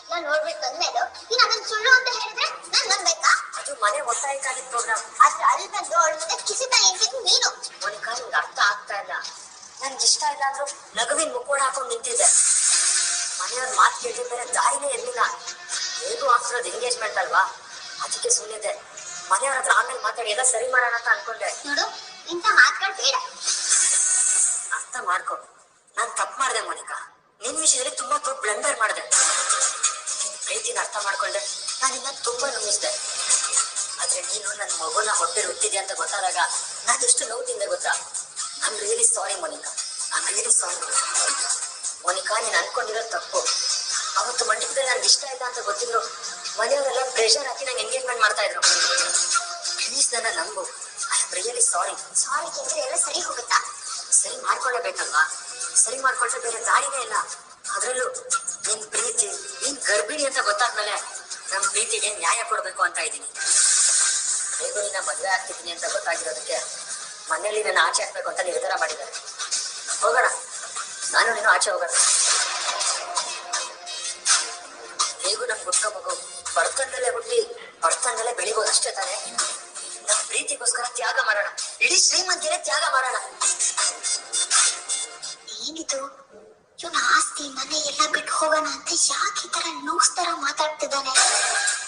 ಎಲ್ಲ ನೋಡ್ಬಿಟ್ಟು ಬಂದ್ಮೇಲೆ ನೀನ್ ಅದನ್ನ ಸುಳ್ಳು ಅಂತ ಹೇಳಿದ್ರೆ ನಾನ್ ನಂಬೇಕಾ? ಅದು ಮನೆ ಒತ್ತಾಯಕ್ಕಾಗಿದ್ದ ಪ್ರೋಗ್ರಾಮ್. ಆದ್ರೆ ಅಲ್ಲಿ ಬಂದು ಅವಳ ಮುಂದೆ ಕಿಸಿತಾ ಎಂತಿದ್ದು ನೀನು. ಮೋನಿಕಾ, ನಿಂಗೆ ಅರ್ಥ ಆಗ್ತಾ ಇಲ್ಲ. ನನ್ಗೆ ಇಷ್ಟ ಇಲ್ಲ ಅಂದ್ರು ನಗುವಿನ ಮುಕ್ಕೋಣ ಹಾಕೊಂಡು ನಿಂತಿದ್ದೆ. ಮನೆಯವ್ರ ಮಾತು ಕೇಳಿ ಬೇರೆ ದಾರಿನೇ ಇರ್ಲಿಲ್ಲ. ಹೇಗೂ ಆಗ್ತಿರೋದು ಎಂಗೇಜ್ಮೆಂಟ್ ಅಲ್ವಾ, ಅದಕ್ಕೆ ಸುಮ್ಮನಿದ್ದೆ. ಮನೆಯವ್ರ ಹತ್ರ ಆಮೇಲೆ ಮಾತಾಡಿ ಎಲ್ಲ ಸರಿ ಮಾಡೋಣ ಅಂತ ಅನ್ಕೊಂಡೆ. ನೋಡು, ಇಂಥ ಮಾತುಗಳು ಬೇಡ. ಅರ್ಥ ಮಾಡ್ಕೊ, ನಾನ್ ತಪ್ಪು ಮಾಡ್ದೆ ಮೋನಿಕಾ. ನಿನ್ ವಿಷಯದಲ್ಲಿ ತುಂಬಾ ದೊಡ್ಡ ಬ್ಲಂಡರ್ ಮಾಡ್ದೆ. ಪ್ರೀತಿನ ಅರ್ಥ ಮಾಡ್ಕೊಂಡೆ, ನಾನಿನ್ನ ತುಂಬಾ ನೋಯಿಸ್ದೆ. ಆದ್ರೆ ನೀನು ನನ್ನ ಮಗುನ ಹೊಟ್ಟೆ ಹುಟ್ಟಿದ್ಯಾ ಅಂತ ಗೊತ್ತಾದಾಗ ನಾನು ಎಷ್ಟು ನೋವು ತಿಂದೆ ಗೊತ್ತಾ? I am really sorry Monica, I am really sorry. Monica, ನೀನ್ ಅನ್ಕೊಂಡಿರೋದು ತಪ್ಪು. ಅವತ್ತು ಮಂಟಪದಲ್ಲಿ ನನ್ಗೆ ಇಷ್ಟ ಇಲ್ಲ ಅಂತ ಗೊತ್ತಿದ್ರು ಮನೆಯವರೆಲ್ಲ ಪ್ರೆಷರ್ ಹಾಕಿ ನಂಗೆ ಎಂಗೇಜ್ಮೆಂಟ್ ಮಾಡ್ತಾ ಇದ್ರು. ಪ್ಲೀಸ್ ನನ್ನ ನಂಬು, ಐ ಆಮ್ ರಿಯಲಿ ಸಾರಿ. ಸಾರಿ ಕೇಳಿದ್ರೆ ಎಲ್ಲ ಸರಿ ಹೋಗುತ್ತಾ? ಸರಿ ಮಾಡ್ಕೊಳ್ಳೇಬೇಕಲ್ವಾ? ಸರಿ ಮಾಡ್ಕೊಂಡ್ರೆ ಬೇರೆ ದಾರಿನೇ ಇಲ್ಲ. ಅದ್ರಲ್ಲೂ ನಿನ್ ಪ್ರೀತಿ, ನೀನ್ ಗರ್ಭಿಣಿ ಅಂತ ಗೊತ್ತಾದ್ಮೇಲೆ ನಮ್ ಪ್ರೀತಿಗೆ ನ್ಯಾಯ ಕೊಡ್ಬೇಕು ಅಂತ ಇದ್ದೀನಿ. ಹೇಗೂ ನಿನ್ನ ಮದ್ವೆ ಆಗ್ತಿದ್ದೀನಿ ಅಂತ ಗೊತ್ತಾಗಿರೋದಕ್ಕೆ ಮನೇಲಿ ನನ್ನ ಆಚೆ ಹಾಕ್ಬೇಕು ಅಂತ ನಿರ್ಧಾರ ಮಾಡಿದ್ದಾರೆ. ಹೋಗೋಣ, ನಾನು ನೀನು ಆಚೆ ಹೋಗೋಣ. ಹೇಗೂ ನಮ್ ಹುಟ್ಟ ಮಗು ಬಡತನದಲ್ಲೇ ಹುಟ್ಟಿ ಬಡತನದಲ್ಲೇ ಬೆಳಿಬೋದು ಅಷ್ಟೇ ತಾನೆ. ನಮ್ ಪ್ರೀತಿಗೋಸ್ಕರ ತ್ಯಾಗ ಮಾಡೋಣ, ಇಡೀ ಶ್ರೀಮಂತಿನೇ ತ್ಯಾಗ ಮಾಡೋಣ. ಏನಿದು, ಇವನ ಆಸ್ತಿ ಮನೆ ಎಲ್ಲ ಬಿಟ್ಟು ಹೋಗೋಣ ಅಂತ ಯಾಕೆ ಈ ತರ ನೂಸ್ ತರ ಮಾತಾಡ್ತಿದ್ದಾನೆ?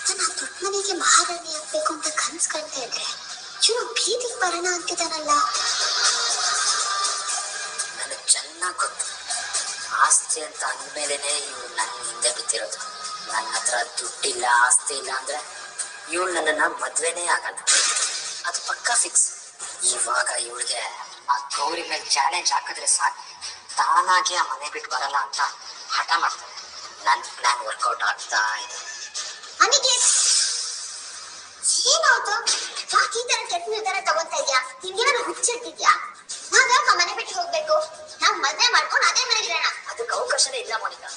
ನನ್ನ ದೊಡ್ಡ ಮನೆಗೆ ಮಹಾರಾಣಿ ಆಗ್ಬೇಕು ಅಂತ ಕನ್ಸ್ ಕಾಣ್ತಾ ಇದ್ರೆ ಇವನು ಬೀದಿಗೆ ಬರೋಣ ಅಂತಿದ್ದಾನಲ್ಲ. ನನಗ್ ಚೆನ್ನಾಗ್ ಗೊತ್ತು, ಆಸ್ತಿ ಅಂತ ಅಂದ್ಮೇಲೆನೆ ಇವ್ಳು ನನ್ನ ಹಿಂದೆ ಬಿದ್ದಿರೋದು. ನನ್ನ ಹತ್ರ ದುಡ್ಡಿಲ್ಲ, ಆಸ್ತಿ ಇಲ್ಲ ಅಂದ್ರೆ ಇವಳು ನನ್ನನ್ನ ಮದ್ವೆನೇ ಆಗಲ್ಲ, ಅದು ಪಕ್ಕಾ ಫಿಕ್ಸ್. ಇವಾಗ ಇವಳಿಗೆ ಆ ಗೌರಿ ಮೇಲೆ ಚಾಲೆಂಜ್ ಹಾಕಿದ್ರೆ ಸಾಕು, ತಾನಾಗಿ ಆ ಮನೆ ಬಿಟ್ಟು ಬರಲ್ಲ ಅಂತ ಹಠ ಮಾಡ್ತಾರೆ. ನನ್ ಪ್ಲಾನ್ ವರ್ಕೌಟ್ ಆಗ್ತಾ ಇದೆ. ಅನಿಕೇತ್, ಏನಾಯ್ತು? ಯಾಕೆ ಈ ತರ ಕೆಟ್ಟ ನಿರ್ಧಾರ ತಗೊಂತಾ ಇದ್ಯಾ? ನಿನ್ಗೇನಾದ್ರು ಹುಚ್ಚಿಡ್ತಿದ್ಯಾ? ನಾವ್ ಯಾಕೆ ಮನೆ ಬಿಟ್ಟು ಹೋಗ್ಬೇಕು? ನಾವ್ ಮದ್ವೆ ಮಾಡ್ಕೊಂಡು ಅದೇ ಮನೆಗಿರೋಣ. ಅದಕ್ಕೆ ಅವಕಾಶನೇ ಇಲ್ಲ ಮೋನಿಕಾ.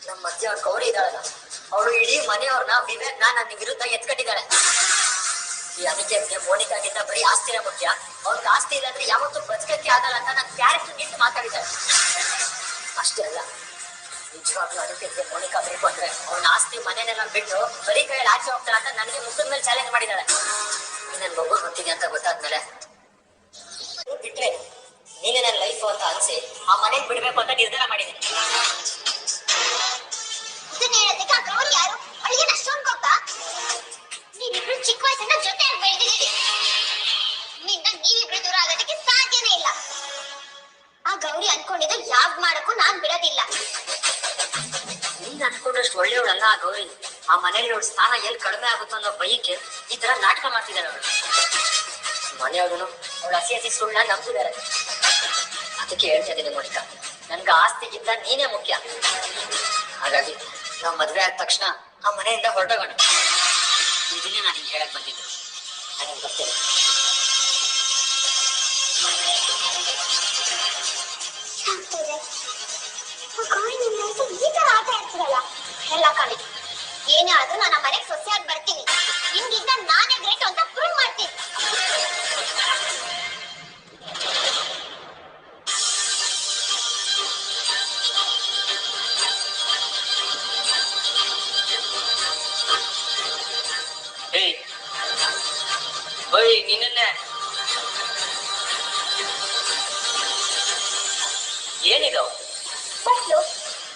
ನಮ್ಮ ಮಧ್ಯ ಅವ್ರ ಗೌರಿ ಇದ್ದಾಳಲ್ಲ, ಅವಳು ಇಡೀ ಮನೆಯವ್ರನ್ನ ವಿವೇಕ್ ನನ್ನ ವಿರುದ್ಧ ಎತ್ಕಟ್ಟಿದ್ದಾಳೆ. ಈ ಅನಿಕೇತ್ಗೆ ಮೋನಿಕಾಗಿಂತ ಬರೀ ಆಸ್ತಿನ ಮುಖ್ಯ. ಅವ್ರಿಗೆ ಆಸ್ತಿ ಇಲ್ಲ ಅಂದ್ರೆ ಯಾವತ್ತೂ ಬದುಕಕ್ಕೆ ಆಗಲ್ಲ ಅಂತ ನನ್ನ ಕ್ಯಾರೆಕ್ಟರ್ ನಿಂತು ಮಾತಾಡಿದ್ದಾರೆ. ಅಷ್ಟೇ ಅಲ್ಲ, ನಿಜವಾಗ್ಲೂ ಅನಿಕೇತ್ಗೆ ಮೋನಿಕಾ ಬೇಕು ಅಂದ್ರೆ ಅವ್ನ ಆಸ್ತಿ ಮನೆನೆಲ್ಲ ಬಿಟ್ಟು ಬರೀ ಕೈಯಲ್ಲಿ ಆಚೆ ಹೋಗ್ತಾಳ ಅಂತ ನನಗೆ ಮುಖದ ಮೇಲೆ ಚಾಲೆಂಜ್ ಮಾಡಿದ್ದಾಳೆ. ನನ್ ಮಗು ಹೊತ್ತಿಗೆ ಅಂತ ಗೊತ್ತಾದ್ಮೇಲೆ ಬಿಟ್ರೆ ನೀನೆ ನನ್ನ ಲೈಫ್ ಅಂತ ಅನ್ಸಿ ಆ ಮನೆಗ್ ಬಿಡ್ಬೇಕು ಅಂತ ನಿರ್ಧಾರ ಮಾಡಿದ್ದೀನಿ. ಇದನ್ನ ಹೇಳೋದಕ್ಕೆ ಆ ಗೌರಿ ಯಾರು? ಅವಳಿಗೆ ಅಷ್ಟೊಂದು ಗೊತ್ತಾ? ನೀವಿಬ್ರು ಚಿಕ್ಕ ವಯಸ್ಸಿಂದ ಜೊತೆಯಾಗಿ ಬೆಳೆದಿದ್ದೀರಿ. ನಿನ್ನ ನೀವಿಬ್ರು ದೂರ ಆಗೋದಕ್ಕೆ ಸಾಧ್ಯನೇ ಇಲ್ಲ. ಆ ಗೌರಿ ಅನ್ಕೊಂಡಿದ್ದು ಯಾವ್ ಮಾಡಕ್ಕೂ ನಾನ್ ಬಿಡೋದಿಲ್ಲ. ನೀನ್ ಅನ್ಕೊಂಡಷ್ಟು ಒಳ್ಳೆಯವಳಲ್ಲ ಆ ಗೌರಿ. ಆ ಮನೇಲಿ ಅವಳ ಸ್ಥಾನ ಎಲ್ಲಿ ಕಡಿಮೆ ಆಗುತ್ತೋ ಅನ್ನೋ ಬೈಕೆ ಈ ತರ ನಾಟಕ ಮಾಡ್ತಿದ್ದಾರೆ ಅವಳು. ಮನೆಯವರು ಅವಳ ಹಸಿ ಸುಳ್ಳ ನಂಬಿದ್ದಾರೆ. ಅದಕ್ಕೆ ಹೇಳ್ತಾ ಇದ್ದೀನಿ ಮೋನಿಕಾ, ನನ್ಗೆ ಆಸ್ತಿಗಿಂತ ನೀನೇ ಮುಖ್ಯ. ಹಾಗಾಗಿ ನಾವ್ ಮದ್ವೆ ಆದ ತಕ್ಷಣ ಆ ಮನೆಯಿಂದ ಹೊರಟೋಗೋಣ. ಇದನ್ನೇ ನಾನು ಹಿಂಗೆ ಹೇಳಕ್ ಬಂದಿದ್ದು. ನಾನು ಬರ್ತೇನೆ. ಈ ತರ ಆಟ ಇರ್ತೀರಲ್ಲ ಎಲ್ಲ ಕಣಿ. ಏನೇ ಆದ್ರೂ ನಾನು ಮನೆಗೆ ಸೊಸೆಯಾಗಿ ಬರ್ತೀನಿ. ನಿಮ್ಗಿಂತ ನಾನೇ ಗ್ರೇಟ್ ಅಂತ ಪ್ರೂವ್ ಮಾಡ್ತೀನಿ. ನಿನ್ನೆ ಏನಿದು ಬಟ್ಲು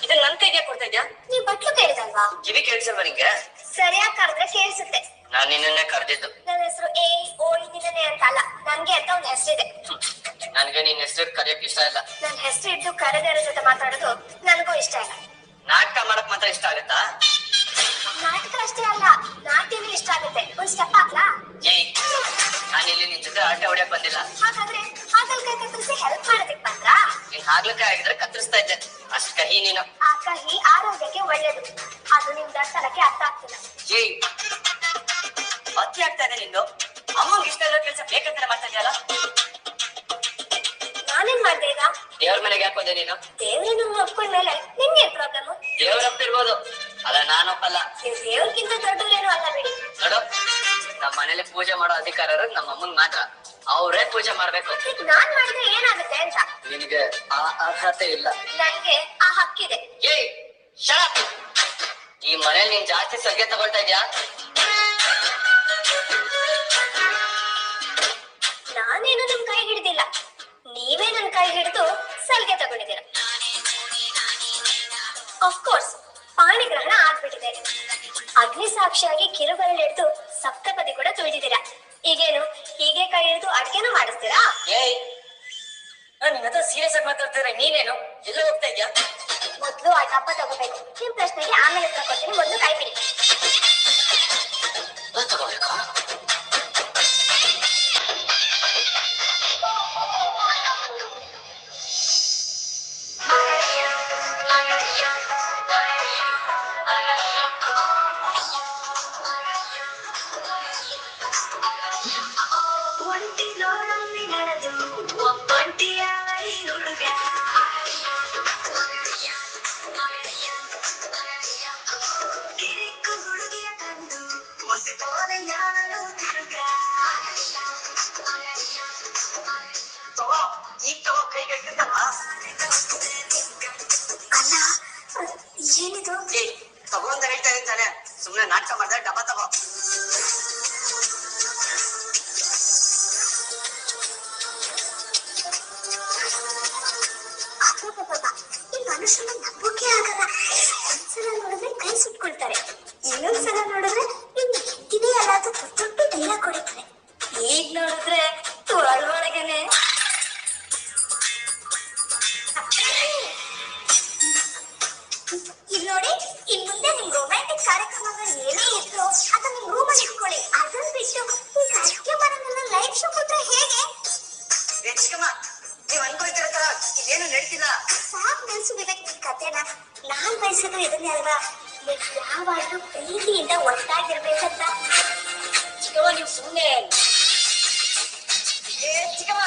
ಇದನ್ನ ನನ್ ಕೈಗೆ ಕೊಡ್ತಾ ಇದ್ಯಾ? ನೀವ್ ಬಟ್ಲು ಕೇಳಿದಲ್ವಾ? ಕಿವಿ ಕೇಳಿಸಲ್ವಾ ನಿಂಗೆ? ಸರಿಯಾಗಿ ಕರೆದ್ರೆ ಕೇಳಿಸುತ್ತೆ. ನಾನ್ ನಿನ್ನೆ ಕರೆದಿದ್ದು. ನನ್ನ ಹೆಸರು ಏ ಓ ನಿನ್ನೆ ಅಂತ ಅಲ್ಲ, ನನ್ಗೆ ಅಂತ ಒಂದ್ ಹೆಸರಿದೆ. ನನ್ಗೆ ನಿನ್ ಹೆಸರು ಕರೆಯಕ್ ಇಷ್ಟ ಇಲ್ಲ. ನನ್ ಹೆಸರು ಇದ್ದು ಕರೆದರ ಜೊತೆ ಮಾತಾಡೋದು ನನ್ಗೂ ಇಷ್ಟ ಇಲ್ಲ. ನಾಟಕ ಮಾಡಕ್ ಮಾತ್ರ ಇಷ್ಟ ಆಗುತ್ತಾ? ನಾಟಕ ಅಷ್ಟೇ ಅಲ್ಲ, ನಾಟ್ಯನೂ ಇಷ್ಟ ಆಗುತ್ತೆ. ಒಂದ್ ಸ್ಟೆಪ್ ಹಾಕ್ಲಾ? ಏಯ್, ನಾನಿಲ್ಲಿ ನಿನ್ ಜೊತೆ ಆಟ ಹೊಡ್ಯಕ್ ಬಂದಿಲ್ಲ. ಹಾಗಾದ್ರೆ ಹಾಗಲ್ಕಾಯಿ ಕತ್ತರಿಸಿ ಹೆಲ್ಪ್ ಮಾಡೋದಕ್ ಬಂದ್ರಾ? ನೀನ್ ಹಾಗ್ಲಕಾಯಿ ಆಗಿದ್ರೆ ಕತ್ತರಿಸ್ತಾ ಇದ್ದೆ. ಅಷ್ಟ್ ಕಹಿ ನೀನು. ಆ ಕಹಿ ಆರೋಗ್ಯಕ್ಕೆ ಒಳ್ಳೇದು. ಅದು ನಿಮ್ ದರ್ಶನಕ್ಕೆ ಅರ್ಥ ಆಗ್ತಿಲ್ಲ. ಏಯ್, ಅತಿ ಆಗ್ತಾ ಇದೆ ನಿಂದು. ಅಮ್ಮಂಗ್ ಇಷ್ಟ ಇರೋ ಕೆಲ್ಸ ಬೇಕಂತ ಮಾಡ್ತಾ ಇದೆಯಲ್ಲ. ನಾನೇನ್ ಮಾಡ್ದೆ ಈಗ? ದೇವ್ರ ಮನೆಗೆ ಹಾಕೋದೆ ನೀನು. ದೇವ್ರನ್ನ ಒಪ್ಕೊಂಡ್ಮೇಲೆ ನಿಮ್ಗೆ ಪ್ರಾಬ್ಲಮ್? ದೇವ್ರ ಒಪ್ಪಿರ್ಬೋದು, ಅಲ್ಲ ನಾನೊಪ್ಪಲ್ಲ. ನೀವು ದೇವ್ರಕ್ಕಿಂತ ದೊಡ್ಡವ್ರೇನು ಅಲ್ಲ ಬಿಡಿ. ನೋಡು, ನಮ್ಮ ಮನೇಲಿ ಪೂಜೆ ಮಾಡೋ ಅಧಿಕಾರ ನಮ್ಮ ಅಮ್ಮಂಗ್ ಮಾತ್ರ. ಅವ್ರೇ ಪೂಜೆ ಮಾಡ್ಬೇಕು. ನಾನ್ ಮಾಡಿದ್ರೆ ಏನಾಗುತ್ತೆ ಅಂತ ನಿನಗೆ ಆ ಅರ್ಹತೆ ಇಲ್ಲ. ನನ್ಗೆ ಆ ಹಕ್ಕಿದೆ. ಏಯ್, ಶಟ್ ಅಪ್. ಈ ಮನೇಲಿ ನೀನ್ ಜಾಸ್ತಿ ಸಗ್ಗೆ ತಗೊಳ್ತಾ ಇದ್ಯಾ? ನಾನೇನು ನಿಮ್ ಕೈ ಹಿಡಿದಿಲ್ಲ, ನೀವೇ ನನ್ ಕೈ ಹಿಡಿದು ಸಲ್ಗೆ ತಗೊಂಡಿದ್ದೀರ. ಅಫ್ಕೋರ್ಸ್ ಪಾಣಿಗ್ರಹಣ ಆಗ್ಬಿಟ್ಟಿದೆ. ಅಗ್ನಿ ಸಾಕ್ಷಿಯಾಗಿ ಕಿರುಬೆರಳಿಡ್ದು ಸಪ್ತಪದಿ ಕೂಡ ತುಳಿದಿದ್ದೀರಾ. ಈಗೇನು ಹೀಗೆ ಕೈ ಹಿಡಿದು ಅಡ್ಗೆನೂ ಮಾಡಿಸ್ತೀರಾ? ಏಯ್, ನಿನ್ನ ಹತ್ರ ಸೀರಿಯಸ್ ಆಗಿ ಮಾತಾಡ್ತಿದ್ರೆ ನೀನೇನು ಎಲ್ಲ ಹೋಗ್ತಾ ಇದ್ಯಾ? ಮೊದ್ಲು ಆ ಡಬ್ಬ ತಗೋಬೇಕು. ನಿಮ್ ಪ್ರಶ್ನೆಗೆ ಆಮೇಲೆ ಉತ್ತರ ಕೊಡ್ತೀನಿ, ಮೊದ್ಲು ಕೈ ಬಿಡಿ. ತಗೋಬೇಕಾ? ಅಲ್ಲ, ಏನಿದು? ತಗೊಂಡ ಹೇಳ್ತಾ ಇದ್ದೀನಿ ತಾನೆ, ಸುಮ್ನೆ ನಾಟಕ ಮಾಡಿದ್ರೆ ಡಬ್ಬ ತಗೋ. ಈ ಮನುಷ್ಯನ ನಂಬೋಕೆ ಆಗಲ್ಲ. ಒಂದ್ಸಲ ನೋಡಿದ್ರೆ ಕೈ ಸುಟ್ಕೊಳ್ತಾರೆ, ಇನ್ನೊಂದ್ಸಲ ನೋಡಿದ್ರೆ ಇನ್ನು ಇದೇ ಅಲ್ಲ ಅದು ದೊಡ್ಡ ಡೈಲಾಗ್ ಕೊಡುತ್ತಾರೆ. ಈಗ ನೋಡಿದ್ರೆ ಒಳಗೇನೆ ಇಲ್ಲಿ ನೋಡಿ, ಇನ್ ಮುಂದೆ ನಿಮ್ ರೊಮ್ಯಾಂಟಿಕ್ ಕಾರ್ಯಕ್ರಮಗಳು ಏನೇ ಇದ್ರು ಅದನ್ನ ನಿಮ್ ರೂಮಲ್ಲಿ ಇಟ್ಕೊಳ್ಳಿ. ಅದನ್ನ ಬಿಟ್ಟು ಈ ಕಾರ್ಯಕ್ರಮನೆಲ್ಲ ಲೈವ್ ಶೋ ಕೊಟ್ರೆ ಹೇಗೆ? ನೀವ್ ಅನ್ಕೊಳ್ತಿರೋ ತರ ಇದೇನು ನಡೀತಿಲ್ಲ. ಸಾಕ್ ನಿಲ್ಸು ವಿವೇಕ್ ನಿನ್ ಕತೆನ. ನಾನ್ ಬಯಸೋದು ಇದನ್ನೇ ಅಲ್ವಾ, ನೀವು ಯಾವಾಗ್ಲೂ ಪ್ರೀತಿಯಿಂದ ಒಟ್ಟಾಗಿರ್ಬೇಕಂತ. ಚಿಕ್ಕಮ್ಮ ನೀವು ಸುಮ್ಮನೆ ಚಿಕ್ಕಮ್ಮ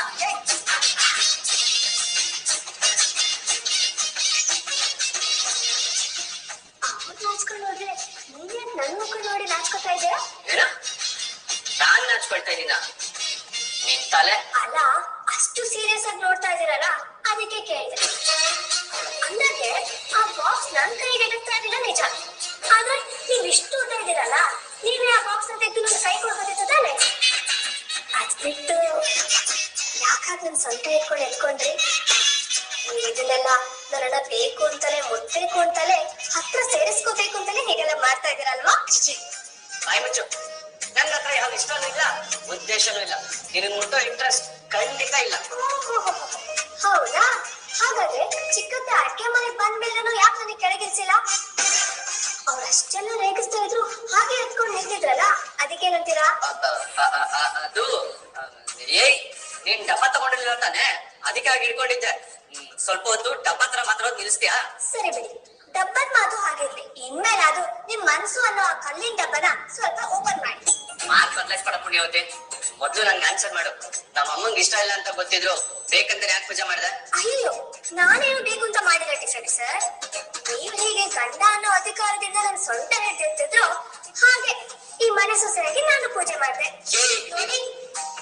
ಅವ್ರು ನಾಚ್ಕೊಂಡು ಹೋದ್ರೆ ನೀನ್ ಯಾಕೆ ನನ್ ಮುಖ ನೋಡಿ ನಾಚ್ಕೊತಾ ಇದ್ದೀರಾ? ಏನ ನಾನ್ ನಾಚ್ಕೊಳ್ತಾ ಇದ್ದೀನ? ನಿನ್ ತಲೆ ಅಲ್ಲ, ಅಷ್ಟು ಸೀರಿಯಸ್ ಆಗಿ ನೋಡ್ತಾ ಇದೀರಲ್ಲ, ಅದಕ್ಕೆ ಕೇಳಿದೆ. ಅಂದಾಗೆ ಆ ಬಾಕ್ಸ್ ನನ್ ಕೈಗೆ ಎಡುತ್ತಾ ಇರಲಿಲ್ಲ ನಿಜ, ಆದ್ರೆ ನೀವ್ ಇಷ್ಟು ಉದ್ದ ಇದೀರಲ್ಲ, ನೀವೇ ಆ ಬಾಕ್ಸ್ ತೆಗೆದು ನನ್ನ ಕೈ ಕೊಡ್ಬೋದಿತ್ತು ತಾನೆ? ಸೊಂಟ ಇಟ್ಕೊಂಡು ಎತ್ಕೊಂಡ್ರಿ. ನೀವು ಇದನ್ನೆಲ್ಲ ನನ್ನನ್ನ ಬೇಕು ಅಂತಲೇ ಮುಟ್ಬೇಕು ಅಂತಲೇ ಹತ್ರ ಸೇರಿಸ್ಕೋಬೇಕು ಅಂತಲೇ ಹೀಗೆಲ್ಲ ಮಾಡ್ತಾ ಇದ್ದೀರಲ್ವಾ? ಬಾಯ್ ಮುಚ್ಚು. ನನ್ನ ಹತ್ರ ಯಾವ ಇಷ್ಟನೂ ಇಲ್ಲ, ಉದ್ದೇಶನೂ ಇಲ್ಲ. ನಿನಗೆ ಮುಟ್ಟೋ ಇಂಟ್ರೆಸ್ಟ್ ಖಂಡಿತ ಇಲ್ಲ. ಹೌದಾ? ಹಾಗಾದ್ರೆ ಚಿಕ್ಕತ್ತ ಅಡ್ಗೆ ಮನೆಗೆ ಬಂದ್ಮೇಲೆನೂ ಯಾಕೆ ನನಗೆ ಕೆಳಗಿರಿಸಿಲ್ಲ? ಅವ್ರು ಅಷ್ಟೆಲ್ಲ ರೇಗಿಸ್ತಾ ಇದ್ರು, ಹಾಗೆ ಎತ್ಕೊಂಡು ನಿಂತಿದ್ರಲ್ಲ, ಅದಕ್ಕೇನಂತೀರಾ? ಅದು ಏಯ್, ನೀನ್ ಡಬ್ಬ ತಗೊಂಡಿಲ್ಲ ತಾನೆ, ಅದಕ್ಕಾಗಿ ಹಿಡ್ಕೊಂಡಿದ್ದೆ. ಸ್ವಲ್ಪ ಹೊತ್ತು ಡಬ್ಬ ಹತ್ರ ಮಾತಾಡೋದು ನಿಲ್ಲಿಸ್ತೀಯಾ? ಸರಿ ಬಿಡಿ, ಡಬ್ಬದ ಮಾತು ಹಾಗಿರ್ಲಿ. ಇನ್ಮೇಲೆ ಅದು ನಿಮ್ ಮನ್ಸು ಅನ್ನೋ ಆ ಕಲ್ಲಿನ ಡಬ್ಬನ ಸ್ವಲ್ಪ ಓಪನ್ ಮಾಡಿ. ಮಾರ್ಕ್ ಬದಲಾಯಿಸ್ಕೊಡ ಪುಣ್ಯವತಿ. ಮೊದ್ಲು ನಂಗೆ ಆನ್ಸರ್ ಮಾಡು. ನಮ್ಮ ಅಮ್ಮಂಗೆ ಇಷ್ಟ ಇಲ್ಲ ಅಂತ ಗೊತ್ತಿದ್ರು ಬೇಕಂದ್ರೆ ಯಾಕೆ ಪೂಜೆ ಮಾಡ್ದೆ? ಅಯ್ಯೋ, ನಾನೇನು ಬೇಕು ಅಂತ ಮಾಡಿದ ಟಿಫನ್ ಸರ್? ನೀವು ಹೇಗೆ ಗಂಡ ಅನ್ನೋ ಅಧಿಕಾರದಿಂದ ನನ್ನ ಸೊಂಟ ಹಿಡಿದಿರ್ತಿದ್ರು, ಹಾಗೆ ಈ ಮನೆ ಸೊಸೆಯಾಗಿ ನಾನು ಪೂಜೆ ಮಾಡಿದೆ. ನೋಡಿ,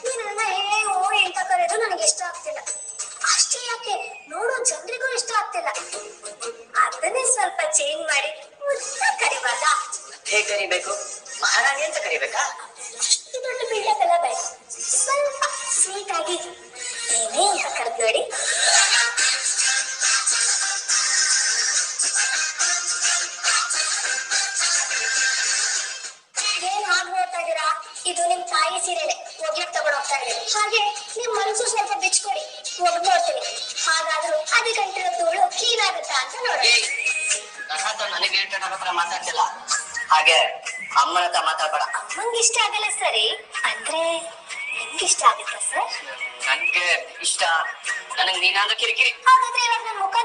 ನೀವು ನನ್ನ ಹೇಗೋ ಅಂತ ಕರೆಯೋದು ನನಗೆ ಇಷ್ಟ ಆಗ್ತಿಲ್ಲ. ಅಷ್ಟೇ ಯಾಕೆ, ನೋಡೋ ಜನರಿಗೂ ಇಷ್ಟ ಆಗ್ತಿಲ್ಲ. ಅದನ್ನೇ ಸ್ವಲ್ಪ ಚೇಂಜ್ ಮಾಡಿ ಮುದ್ದ ಕರಿಬಾರ್ದ? ಹೇಗೆ ಕರಿಬೇಕು? ಮಹಾರಾಣಿ ಅಂತ ಕರಿಬೇಕಾ? ಅಷ್ಟು ದೊಡ್ಡ ಬಿಲ್ಡಪ್ ಎಲ್ಲ ಬೇಡ, ಸ್ವಲ್ಪ ಸ್ವೀಟ್ ಆಗಿ ಏನೇ ಅಂತ ಕರೆದು ನೋಡಿ. ಏನ್ ಹಾಗೆ ನೋಡ್ತಾ ಇದ್ದೀರಾ? ಇದು ನಿಮ್ ತಾಯಿ ಸೀರೆನೆ, ಒಗ್ಲಿಕ್ಕೆ ತಗೊಂಡು ಹೋಗ್ತಾ ಇದ್ದೀನಿ. ಹಾಗೆ ನಿಮ್ ಮನ್ಸು ಸ್ವಲ್ಪ ಬಿಚ್ಕೊಡಿ, ಒಗ್ದು ನೋಡ್ತೀನಿ. ಹಾಗಾದ್ರೂ ಅದಕ್ಕಂಟಿರೋ ಧೂಳು ಕ್ಲೀನ್ ಆಗುತ್ತಾ ಅಂತ ನೋಡಿ. ನನಗೆ ಹತ್ರ ಮಾತಾಡ್ತಿಲ್ಲ, ಹಾಗೆ ಅಮ್ಮನ ಹತ್ರ ಮಾತಾಡ್ಬೇಡ. ಅಮ್ಮಂಗೆ ಇಷ್ಟ ಆಗಲ್ಲ ಸರಿ, ಅಂದ್ರೆ ನಿಮ್ಗೆ ಇಷ್ಟ ಆಗುತ್ತಾ ಸರ್? ನನ್ಗೆ ಇಷ್ಟ. ನನಗ್ ನೀನಾದ್ರೂ ಕಿರಿಕಿರಿ. ಹಾಗಾದ್ರೆ ಇವಾಗ ನನ್ ಮುಖ